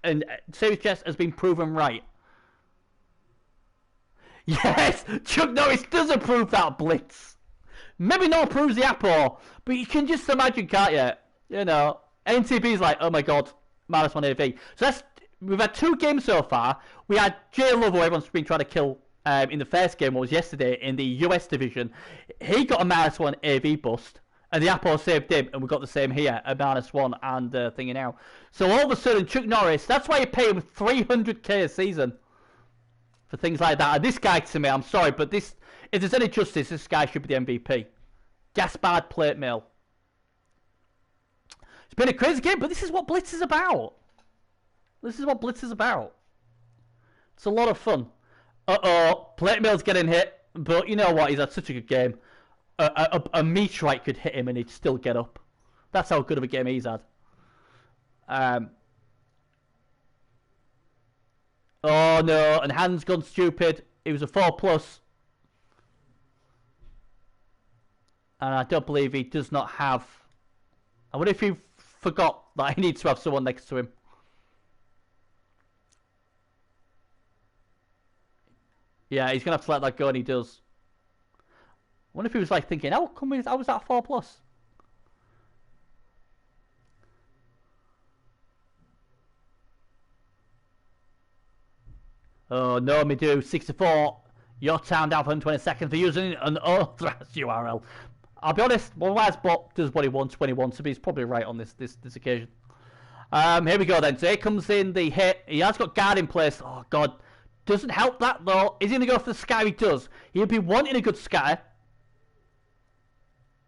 Serious Jess has been proven right. Yes, Chuck Norris does approve that blitz. Maybe not approves the Apple, but you can just imagine, can't you? You know, NTB's like, oh my god, -1 AV. So we've had 2 games so far. We had Jay Love, who everyone's been trying to kill in the first game, what was yesterday, in the US division. He got a -1 AV bust, and the Apple saved him, and we got the same here, a -1 and thingy now. So all of a sudden, Chuck Norris, that's why you pay him 300k a season for things like that. And this guy, to me, I'm sorry, but this, if there's any justice, this guy should be the MVP. Gaspard plate mail. It's been a crazy game, but this is what Blitz is about. This is what Blitz is about. It's a lot of fun. Uh-oh, plate mail's getting hit, but you know what? He's had such a good game. A meteorite could hit him and he'd still get up. That's how good of a game he's had. Oh no, and Hand's gone stupid. He was a 4+. And I don't believe he does not have... I wonder if he forgot that he needs to have someone next to him. Yeah, he's going to have to let that go, and he does. I wonder if he was like thinking, how come I was that 4+? Oh, no, me do. 64. Your time down for 120 seconds for using an unauthorized URL. I'll be honest, well, Bot does what he wants when he wants to, but he's probably right on this occasion. Here we go then. So here comes in the hit. He has got guard in place. Oh, God. Doesn't help that, though. Is he going to go for the scatter? He does. He'll be wanting a good scatter.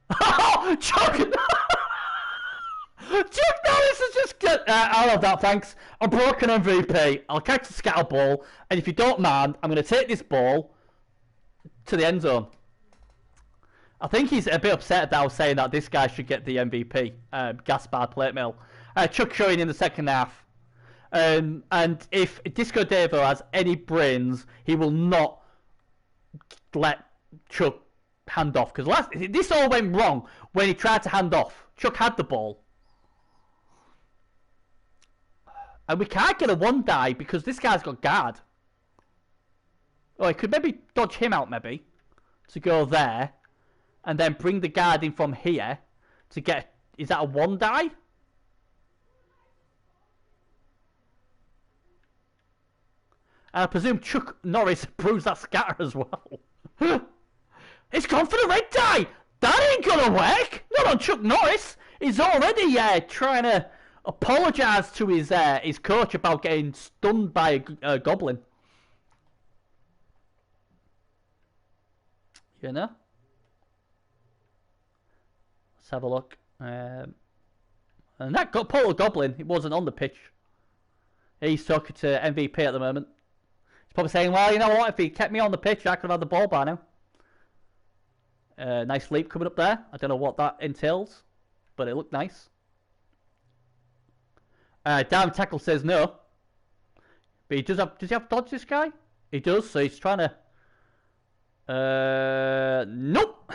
Oh, Chuck! Chuck Norris has just got... I'll have that, thanks. A broken MVP. I'll catch the scatter ball, and if you don't mind, I'm going to take this ball to the end zone. I think he's a bit upset that I was saying that this guy should get the MVP, Gaspard plate mill. Chuck showing in the second half. And if Disco Devo has any brains, he will not let Chuck hand off. Because this all went wrong when he tried to hand off. Chuck had the ball. And we can't get a one die because this guy's got guard. Oh, he could maybe dodge him out, maybe. To go there. And then bring the guard in from here. To get... Is that a one die? And I presume Chuck Norris proves that scatter as well. It's gone for the red die! That ain't gonna work! Not on Chuck Norris! He's already trying to apologise to his coach about getting stunned by a goblin. You know? Let's have a look. And that Polo Goblin, it wasn't on the pitch. He's talking to MVP at the moment. He's probably saying, well, you know what, if he kept me on the pitch, I could have had the ball by now. Nice leap coming up there. I don't know what that entails, but it looked nice. Down tackle says no. But he does he have dodge, this guy? He does, so he's trying to... Nope!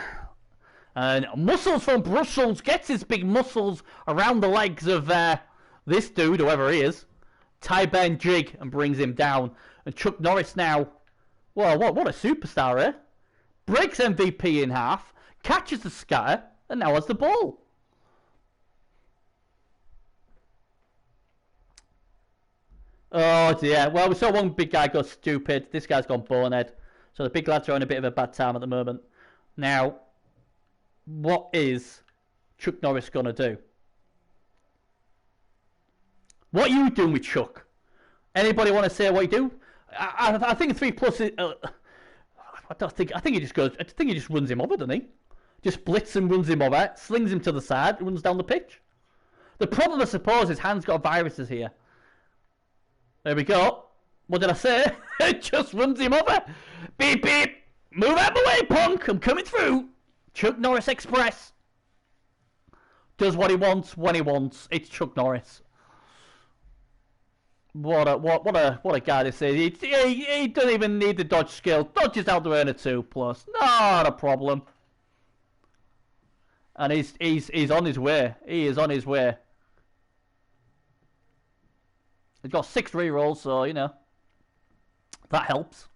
And Muscles from Brussels gets his big muscles around the legs of this dude, whoever he is. Ty-Ben Jig, and brings him down. And Chuck Norris now... Well, what a superstar, eh? Breaks MVP in half, catches the scatter, and now has the ball. Oh dear. Well, we saw one big guy go stupid. This guy's gone bonehead. So the big lads are on a bit of a bad time at the moment. Now, what is Chuck Norris going to do? What are you doing with Chuck? Anybody want to say what you do? I think 3+ is... I think he just goes... I think he just runs him over, doesn't he? Just blitz and runs him over, slings him to the side, runs down the pitch. The problem, I suppose, is Hans got viruses here. There we go. What did I say? It just runs him over. Beep, beep. Move out the way, punk. I'm coming through. Chuck Norris Express. Does what he wants when he wants. It's Chuck Norris. What a guy this is. He doesn't even need the dodge skill. Dodges out to earn a 2+. Not a problem. And he's on his way. He is on his way. He's got 6 rerolls, so you know that helps.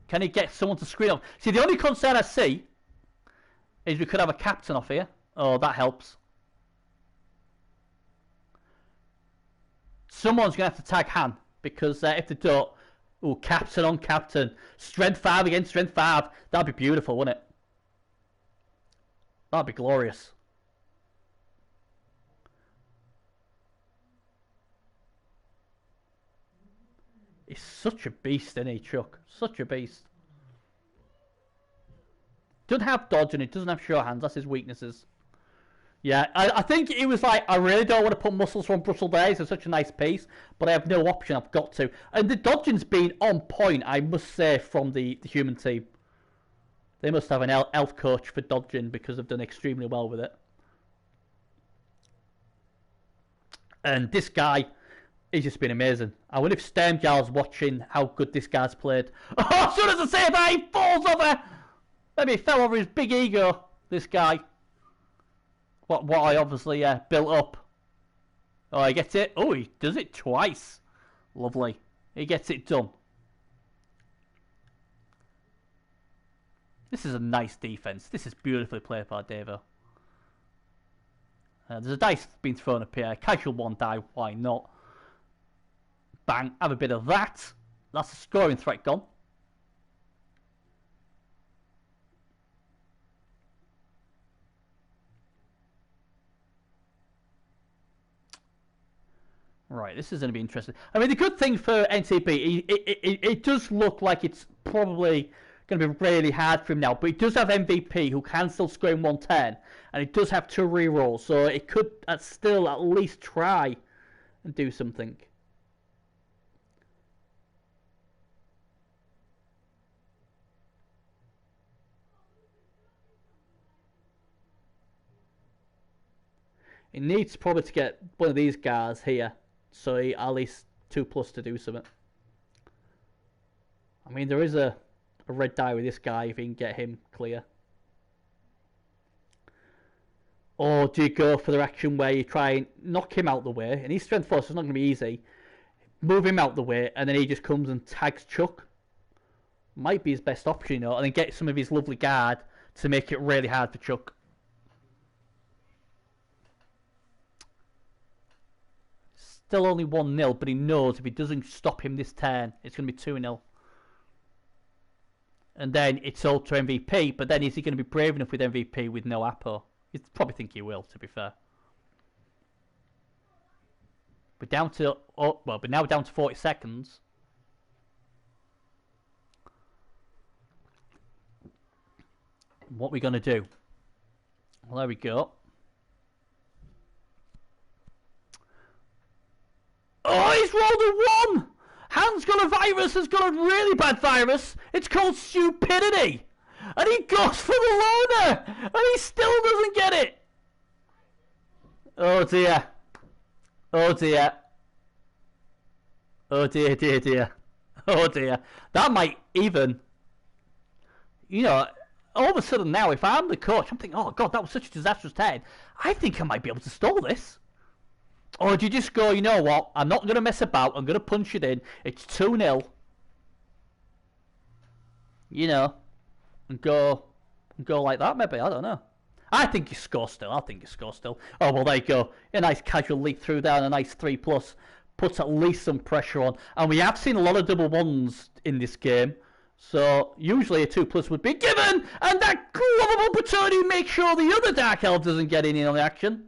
Can he get someone to screen off? See, the only concern I see is we could have a captain off here. Oh, that helps. Someone's going to have to tag Han, because if they don't... Oh, captain on captain. Strength 5 against strength 5. That'd be beautiful, wouldn't it? That'd be glorious. He's such a beast, isn't he, Chuck? Such a beast. Doesn't have dodge and it doesn't have sure hands. That's his weaknesses. Yeah, I think it was like, I really don't want to put Muscles from Brussels there. It's such a nice piece, but I have no option. I've got to. And the dodging's been on point, I must say, from the human team. They must have an elf coach for dodging because they've done extremely well with it. And this guy, he's just been amazing. I wonder if Sturmjarl's watching how good this guy's played. Oh, as soon as I say that, he falls over. Maybe he fell over his big ego, this guy. What I obviously built up. Oh, he gets it. Oh, he does it twice. Lovely. He gets it done. This is a nice defense. This is beautifully played by Devo. There's a dice being thrown up here. Casual one die. Why not? Bang. Have a bit of that. That's a scoring threat gone. Right, this is going to be interesting. I mean, the good thing for NTB, it does look like it's probably going to be really hard for him now, but he does have MVP who can still score in 110, and it does have 2 rerolls, so it could still at least try and do something. He needs probably to get one of these guys here, so he at least 2+ to do something. I mean, there is a red die with this guy if he can get him clear. Or do you go for the action where you try and knock him out the way, and he's strength 4, so it's not going to be easy. Move him out the way, and then he just comes and tags Chuck. Might be his best option, you know, and then get some of his lovely guard to make it really hard for Chuck. Still only 1-0, but he knows if he doesn't stop him this turn, it's going to be 2-0. And then it's all to MVP, but then is he going to be brave enough with MVP with no Apo? You probably think he will, to be fair. We're down to, oh, well, we're now down to 40 seconds. What are we going to do? Well, there we go. Oh, he's rolled a 1! Hans got a virus, has got a really bad virus. It's called stupidity. And he goes for the loner, and he still doesn't get it. Oh dear. Oh dear. Oh dear, dear, dear. Oh dear. That might even, you know, all of a sudden now, if I'm the coach, I'm thinking, oh god, that was such a disastrous turn. I think I might be able to stall this. Or do you just go, you know what, I'm not going to mess about, I'm going to punch it in, it's 2-0. You know, and go like that maybe, I don't know. I think you score still, Oh, well, there you go. A nice casual leap through there and a nice 3+. Puts at least some pressure on. And we have seen a lot of double 1s in this game. So, usually a 2+ would be given. And that lovable opportunity makes sure the other Dark Elf doesn't get in on the action.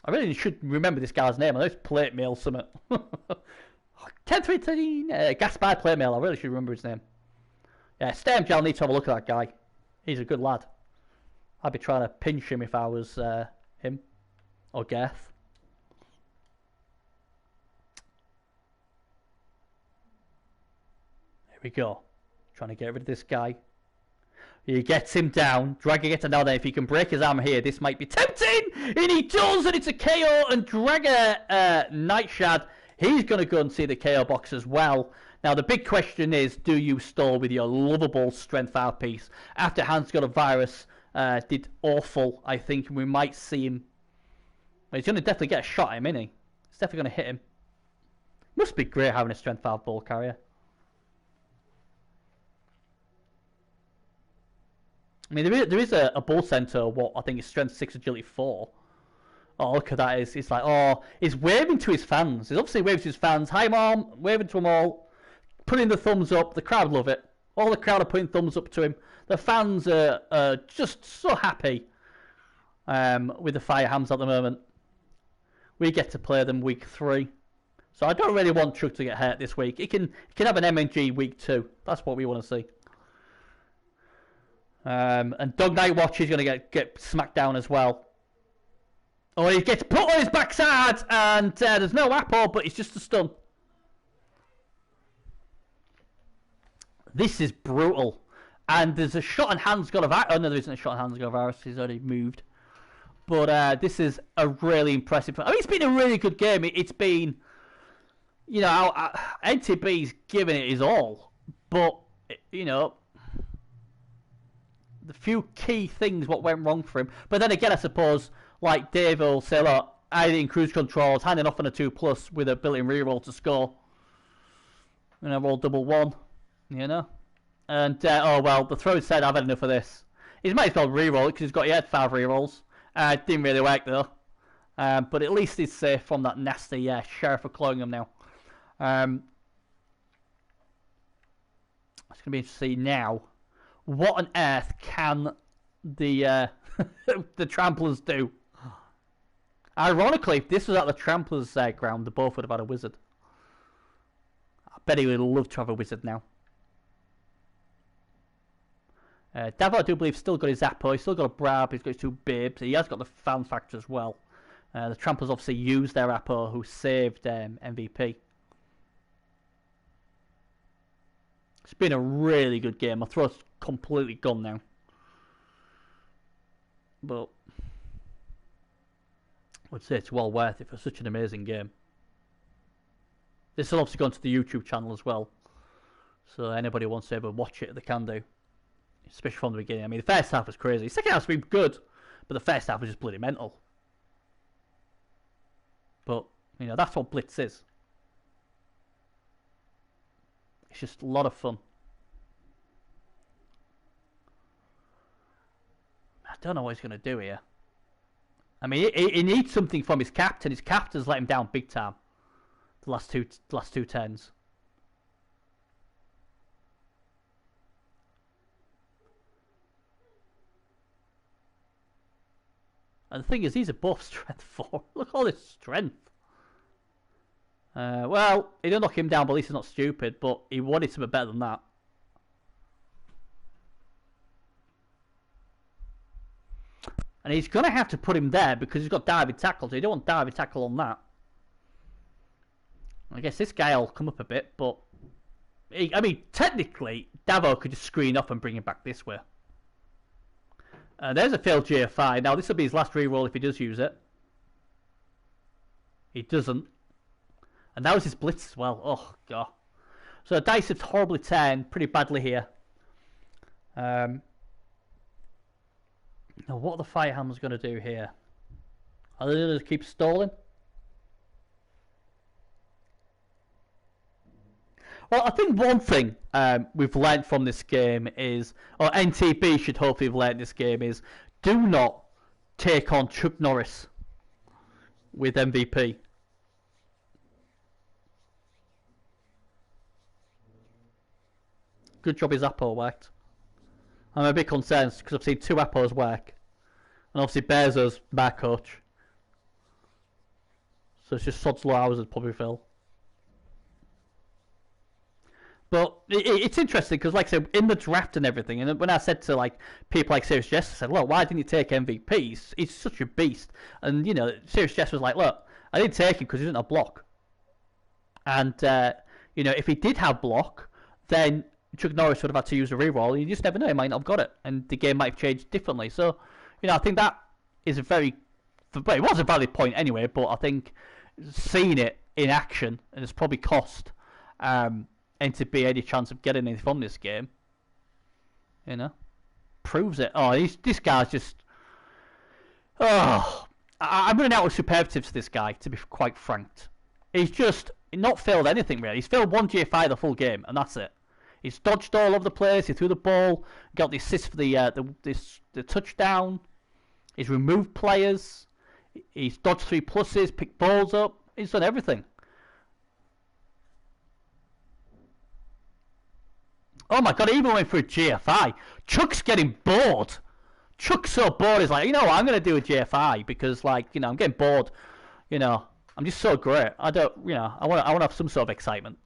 I really should remember this guy's name. I know it's Plate Mail something. 10-3-13, Gaspard Plate Mail. I really should remember his name. Yeah, Stamjal needs to have a look at that guy. He's a good lad. I'd be trying to pinch him if I was him. Or Garth. There we go. Trying to get rid of this guy. He gets him down. Dragger gets him down there. If he can break his arm here, this might be tempting. And he does, and it's a KO. And Dragger Nightshad, he's going to go and see the KO box as well. Now, the big question is, do you stall with your lovable Strength 5 piece? After Hans got a virus, did awful, I think we might see him. Well, he's going to definitely get a shot at him, isn't he? He's definitely going to hit him. Must be great having a Strength 5 ball carrier. I mean, there is a bull center, what I think is Strength 6, Agility 4. Oh, look at that. It's like, oh, he's waving to his fans. He's obviously waving to his fans. Hi, Mom. Waving to them all. Putting the thumbs up. The crowd love it. All the crowd are putting thumbs up to him. The fans are just so happy with the Fire Hams at the moment. We get to play them week 3. So I don't really want Chuck to get hurt this week. He can have an MNG week 2. That's what we want to see. And Dog Night Watch is going to get smacked down as well. Oh, he gets put on his backside, and there's no apple, but it's just a stun. This is brutal. And there's a shot on Hans got a virus. Oh, no, there isn't a shot on Hans got a virus. He's already moved. But this is a really impressive. I mean, it's been a really good game. It's been, you know, NTB's given it his all. But, you know, the few key things what went wrong for him. But then again, I suppose, like Dave will say, look, I in cruise controls, handing off on a 2+ with a built-in reroll to score. And I roll double 1, you know. And, oh well, the throw said, I've had enough of this. He might as well reroll it because he's got 5 rerolls. It didn't really work though. But at least he's safe from that nasty Sheriff of Cloyingham now. It's going to be interesting to see now. What on earth can the the Tramplers do? Ironically, if this was at the Tramplers ground, they both would have had a wizard. I bet he would love to have a wizard now. Davo, I do believe, still got his Zappo. He's still got a Brab. He's got his 2 Babes. He has got the fan factor as well. The Tramplers obviously used their Appo, who saved MVP. It's been a really good game. My throat's completely gone now. But I'd say it's well worth it for such an amazing game. This will obviously go onto the YouTube channel as well. So anybody who wants to ever watch it, they can do. Especially from the beginning. I mean, the first half was crazy. The second half's been good, but the first half was just bloody mental. But, you know, that's what Blitz is. It's just a lot of fun. I don't know what he's going to do here. I mean, he needs something from his captain. His captain's let him down big time. The last two turns. And the thing is, he's above strength 4. Look at all this strength. Well, he didn't knock him down, but at least he's not stupid. But he wanted something better than that. And he's going to have to put him there because he's got diving tackle. So you don't want diving tackle on that. I guess this guy will come up a bit, but... I mean, technically, Davo could just screen off and bring him back this way. There's a failed GFI. Now, this will be his last reroll if he does use it. He doesn't. And that was his blitz as well. Oh, God. So, dice have horribly turned pretty badly here. Now, what are the Firehammer's going to do here? Are they going to keep stalling? Well, I think one thing we've learnt from this game is, or NTB should hopefully have learnt this game is, do not take on Chuck Norris with MVP. Good job his Appo worked. I'm a bit concerned because I've seen 2 Appos work. And obviously Bearzo's my coach. So it's just sod's law hours at probably Phil. But it's interesting because, like I said, in the draft and everything, and when I said to like people like Serious Jess, I said, "Look, why didn't you take MVP? He's such a beast." And you know, Serious Jess was like, "Look, I didn't take him because he didn't have block." And you know, if he did have block, then Chuck Norris would have had to use a reroll. You just never know; he might not have got it, and the game might have changed differently. So, you know, I think that is a very, well, it was a valid point anyway. But I think seeing it in action, and it's probably cost. And to be any chance of getting anything from this game, you know, proves it. Oh, this guy's just. Oh, I'm running out of superlatives to this guy. To be quite frank, he's just not failed anything really. He's failed 1 GFI the full game, and that's it. He's dodged all over the place. He threw the ball, got the assist for the touchdown. He's removed players. He's dodged 3 pluses, picked balls up. He's done everything. Oh my God, he even went for a GFI. Chuck's getting bored. Chuck's so bored, he's like, you know what, I'm going to do a GFI because, like, you know, I'm getting bored. You know, I'm just so great. I don't, you know, I want to have some sort of excitement.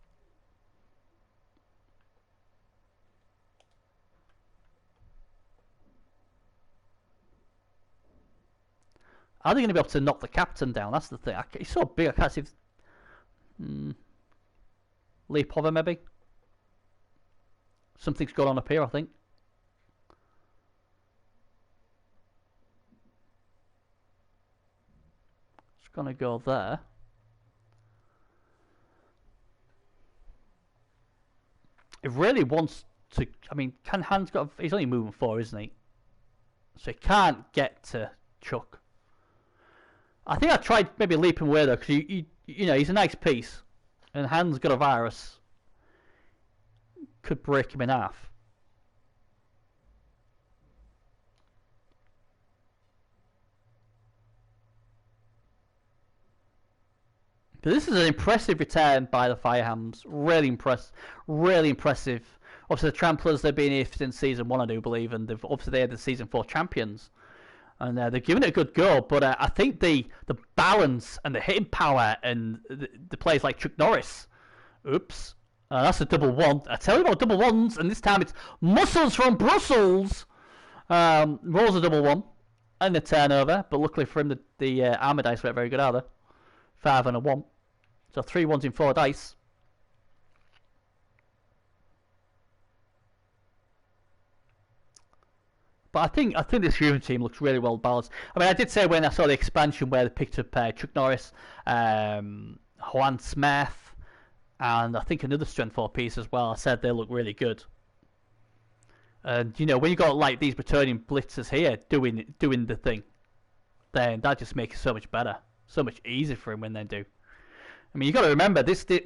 Are they going to be able to knock the captain down? That's the thing. He's so big, I can't see if... Leap over, maybe? Something's going on up here, I think. It's going to go there. It really wants to... I mean, Han's got... He's only moving 4, isn't he? So he can't get to Chuck. I think I tried maybe leaping away though, because you know, he's a nice piece. And Han's got a virus. Could break him in half. But this is an impressive return by the Firehams. Really impressive. Obviously the Tramplers, they've been here since season 1, I do believe, and they're the season 4 champions. And they've given it a good go, but I think the balance and the hitting power and the players like Chuck Norris. Oops. That's a double 1. I tell you about double 1s, and this time it's Muscles from Brussels. Rolls a double 1 and the turnover, but luckily for him, the armor dice weren't very good either. 5 and a 1. So 3 1s in 4 dice. But I think this human team looks really well balanced. I mean, I did say when I saw the expansion where they picked up Chuck Norris, Juan Smith, and I think another strength 4 piece as well. I said they look really good. And you know, when you got like these returning blitzers here doing the thing, then that just makes it so much better, so much easier for him when they do. I mean, you got to remember this. They're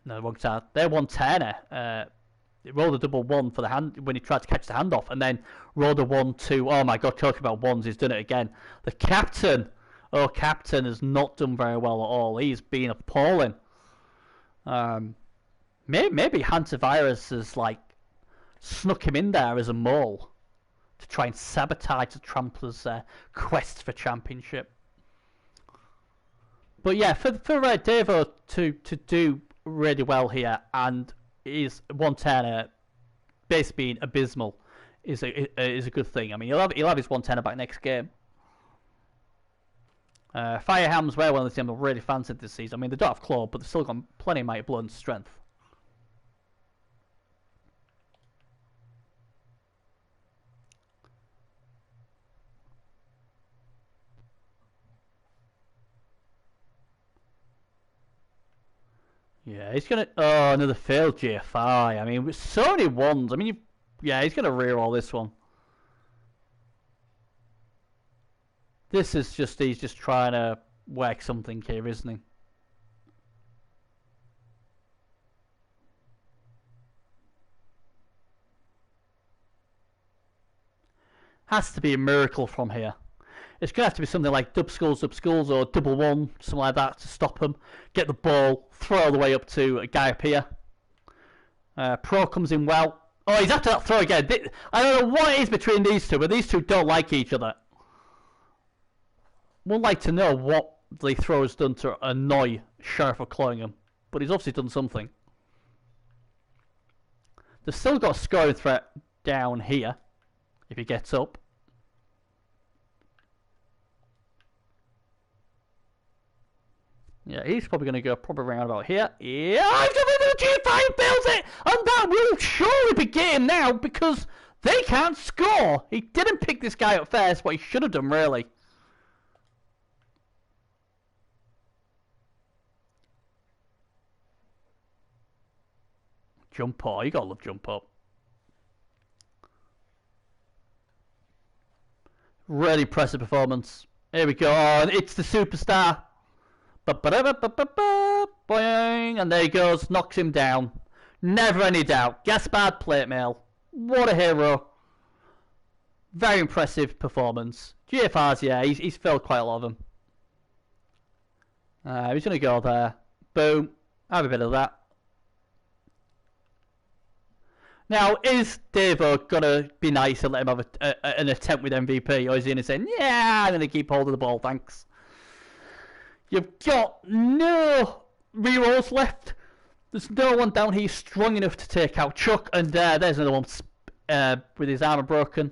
no wrong side. They're 110er. He rolled a double 1 for the hand when he tried to catch the handoff, and then rolled a 1-2. Oh my God! Talking about ones, he's done it again. The captain, captain has not done very well at all. He's been appalling. Maybe Hantavirus has like snuck him in there as a mole to try and sabotage the Tramplers' quest for championship. But yeah, for Devo to do really well here, and his 110er base being abysmal is a good thing. I mean, he'll have his 110er back next game. Firehams were one of the teams I've really fancied this season. I mean, they don't have claw, but they've still got plenty of mighty blood and strength. Yeah, he's gonna. Oh, another failed GFI. I mean, with so many ones. I mean, yeah, he's gonna reroll this one. This is just he's just trying to work something here, isn't he? Has to be a miracle from here. It's going to have to be something like dub skulls, or double 1, something like that to stop them. Get the ball, throw all the way up to a guy up here. Pro comes in well. Oh, he's after that throw again. I don't know what it is between these two, but these two don't like each other. Would like to know what the throw has done to annoy Sheriff for clawing him, but he's obviously done something. They've still got a scoring threat down here, if he gets up. Yeah, he's probably going to go around about here. Yeah, he's going to G5, builds it! And that will surely be game now, because they can't score! He didn't pick this guy up first, what he should have done, really. Jump up, you gotta love jump up. Really impressive performance. Here we go, and it's the superstar. Boing, and there he goes, knocks him down. Never any doubt. Gaspard plate mail. What a hero. Very impressive performance. GFRs, yeah, he's filled quite a lot of them. He's going to go there. Boom. Have a bit of that. Now, is Devo going to be nice and let him have an attempt with MVP? Or is he going to say, yeah, I'm going to keep hold of the ball, thanks. You've got no rerolls left. There's no one down here strong enough to take out Chuck. And there's another one with his armor broken.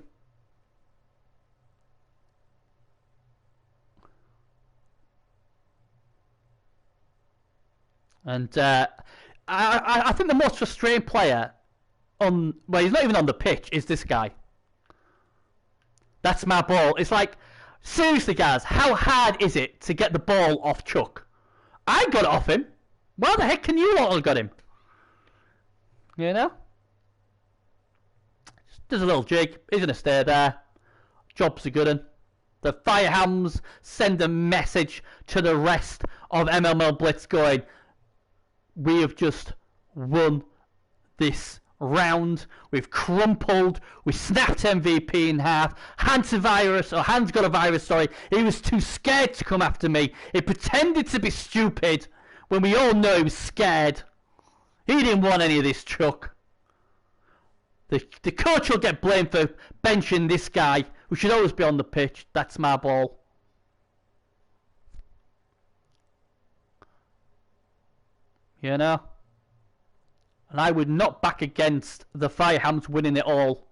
And I think the most frustrating player well, he's not even on the pitch, is this guy. That's my ball. It's like, seriously, guys, how hard is it to get the ball off Chuck? I got it off him. Why the heck can you not have got him? You know? There's a little jig. He's going to stay there. Job's a good one. The Firehams send a message to the rest of MML Blitz going, we have just won this round. We've crumpled. We snapped MVP in half. Hans got a virus, sorry. He was too scared to come after me. He pretended to be stupid when we all know he was scared. He didn't want any of this, Chuck. The coach will get blamed for benching this guy who should always be on the pitch. That's my ball. You know? And I would not back against the Firehams winning it all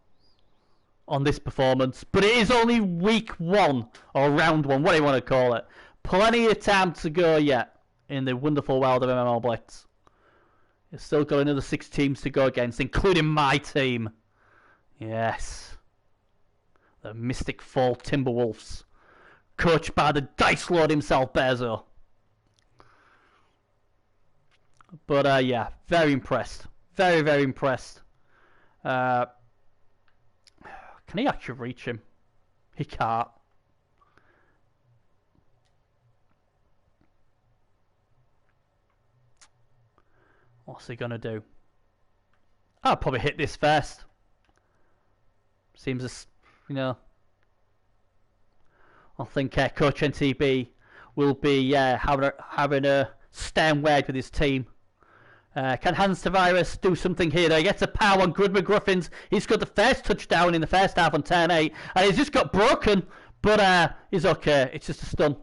on this performance. But it is only week 1, or round 1, what do you want to call it. Plenty of time to go yet in the wonderful world of MML Blitz. You've still got another 6 teams to go against, including my team. Yes. the Mystic Fall Timberwolves, coached by the Dice Lord himself, Bezo. But yeah, very impressed. Very, very impressed. Can he actually reach him? He can't. What's he gonna do? I'll probably hit this first. Seems as, you know. I think Coach NTB will be having a stern word with his team. Can Hans Tavares do something here? He gets a power on Good McGruffins. He's got the first touchdown in the first half on turn 8. And he's just got broken. But he's okay. It's just a stun.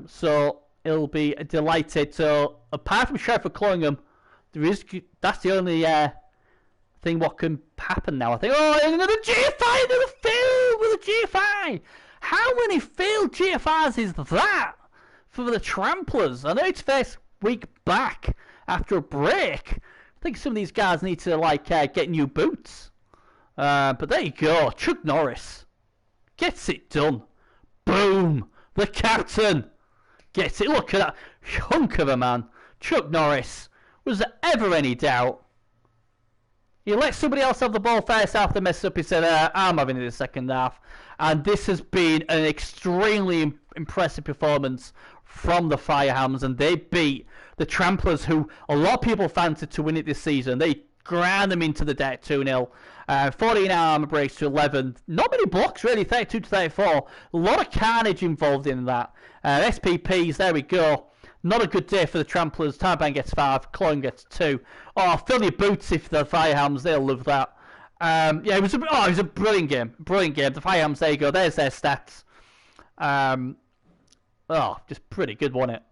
So he'll be delighted. So apart from Sheriff of Cloningham, that's the only thing what can happen now. I think, oh, another GFI, another fail with a GFI. How many failed GFIs is that for the Tramplers? I know it's first week back after a break. I think some of these guys need to get new boots. But there you go. Chuck Norris gets it done. Boom. The captain gets it. Look at that hunk of a man. Chuck Norris. Was there ever any doubt? He let somebody else have the ball first half, they messed up. He said, I'm having it in the second half. And this has been an extremely impressive performance from the Firehams. And they beat the Tramplers, who a lot of people fancied to win it this season. They ground them into the deck 2-0. 14 armor breaks to 11. Not many blocks, really, 32 to 34. A lot of carnage involved in that. SPPs, there we go. Not a good day for the Tramplers. Tarban gets 5. Clone gets 2. Oh, fill your boots if the Firehams. They'll love that. Yeah, it was a brilliant game. Brilliant game. The Firehams, there you go. There's their stats. Just pretty good, wasn't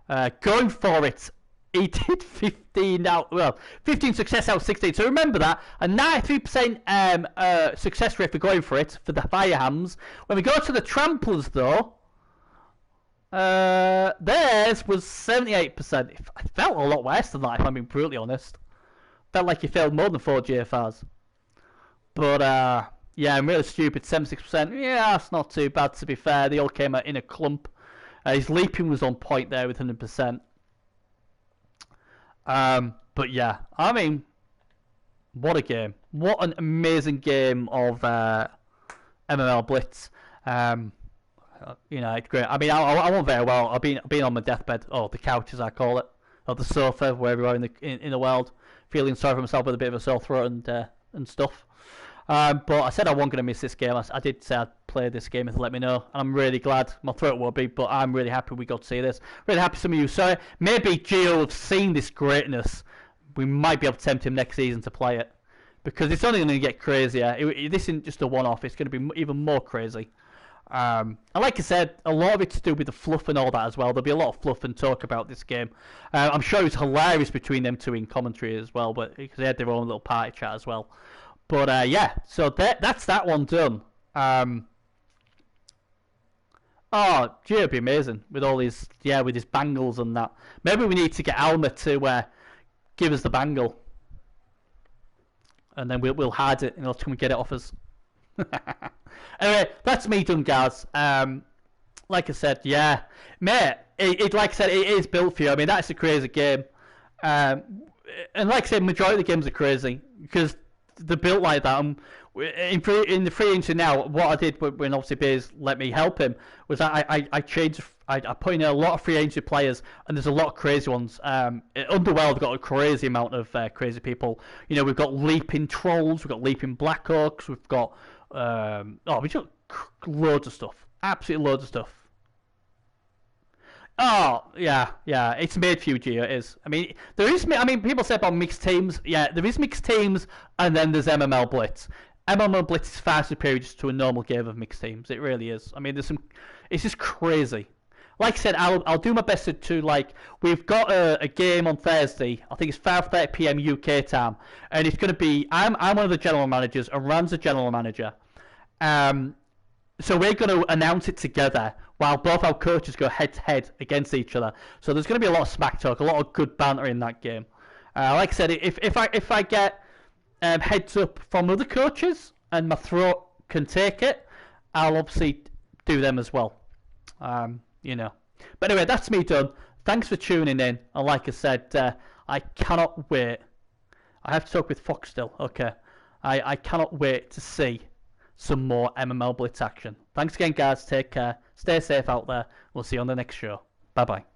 it? Going for it. He did 15 success out of 16. So remember that. A 93% success rate for going for it for the Firehams. When we go to the Tramplers, though, theirs was 78%. It felt a lot worse than that, if I'm being brutally honest. Felt like he failed more than 4 GFRs. But, yeah, I'm really stupid. 76%. Yeah, that's not too bad, to be fair. They all came out in a clump. His leaping was on point there with 100%. But, yeah, I mean, what a game. What an amazing game of MML Blitz. You know, it's great. I mean, I won't very well. I've been on my deathbed, or the couch as I call it, or the sofa, wherever you are in the world, feeling sorry for myself with a bit of a sore throat and stuff. But I said I wasn't going to miss this game. I did say I'd play this game if they let me know. And I'm really glad. My throat will be, but I'm really happy we got to see this. Really happy some of you saw it. Maybe Gio have seen this greatness. We might be able to tempt him next season to play it, because it's only going to get crazier. This isn't just a one-off. It's going to be even more crazy. And like I said, a lot of it's to do with the fluff and all that as well. There'll be a lot of fluff and talk about this game. I'm sure it's hilarious between them two in commentary as well, but because they had their own little party chat as well. But yeah, so that's that one done. Oh, gee, it'd be amazing with all these, with his bangles and that. Maybe we need to get Alma to give us the bangle, and then we'll hide it and he'll come and get it off us. Anyway, that's me done, guys. Like I said, yeah, mate. Like I said, it is built for you. I mean, that's a crazy game. And like I said, majority of the games are crazy because they're built like that. In the free agency now, what I did when obviously Beers let me help him was I changed. I put in a lot of free agency players, and there's a lot of crazy ones. Underworld got a crazy amount of crazy people. You know, we've got leaping trolls, we've got leaping Blackhawks, we've got we've got loads of stuff, absolutely loads of stuff. Oh yeah, it's made for you, Gio. It is. I mean, there is. I mean, people say about mixed teams. Yeah, there is mixed teams, and then there's MML Blitz. MML Blitz is far superior just to a normal game of mixed teams. It really is. I mean, there's some. It's just crazy. Like I said, I'll do my best to like. We've got a game on Thursday. I think it's 5:30 PM UK time, and it's going to be. I'm one of the general managers, and Ram's the general manager. So we're going to announce it together while both our coaches go head to head against each other. So there's going to be a lot of smack talk, a lot of good banter in that game. Like I said, if I get heads up from other coaches and my throat can take it, I'll obviously do them as well. You know. But anyway, that's me done. Thanks for tuning in. And like I said, I cannot wait. I have to talk with Fox still. Okay. I cannot wait to see some more MML Blitz action. Thanks again, guys. Take care. Stay safe out there. We'll see you on the next show. Bye-bye.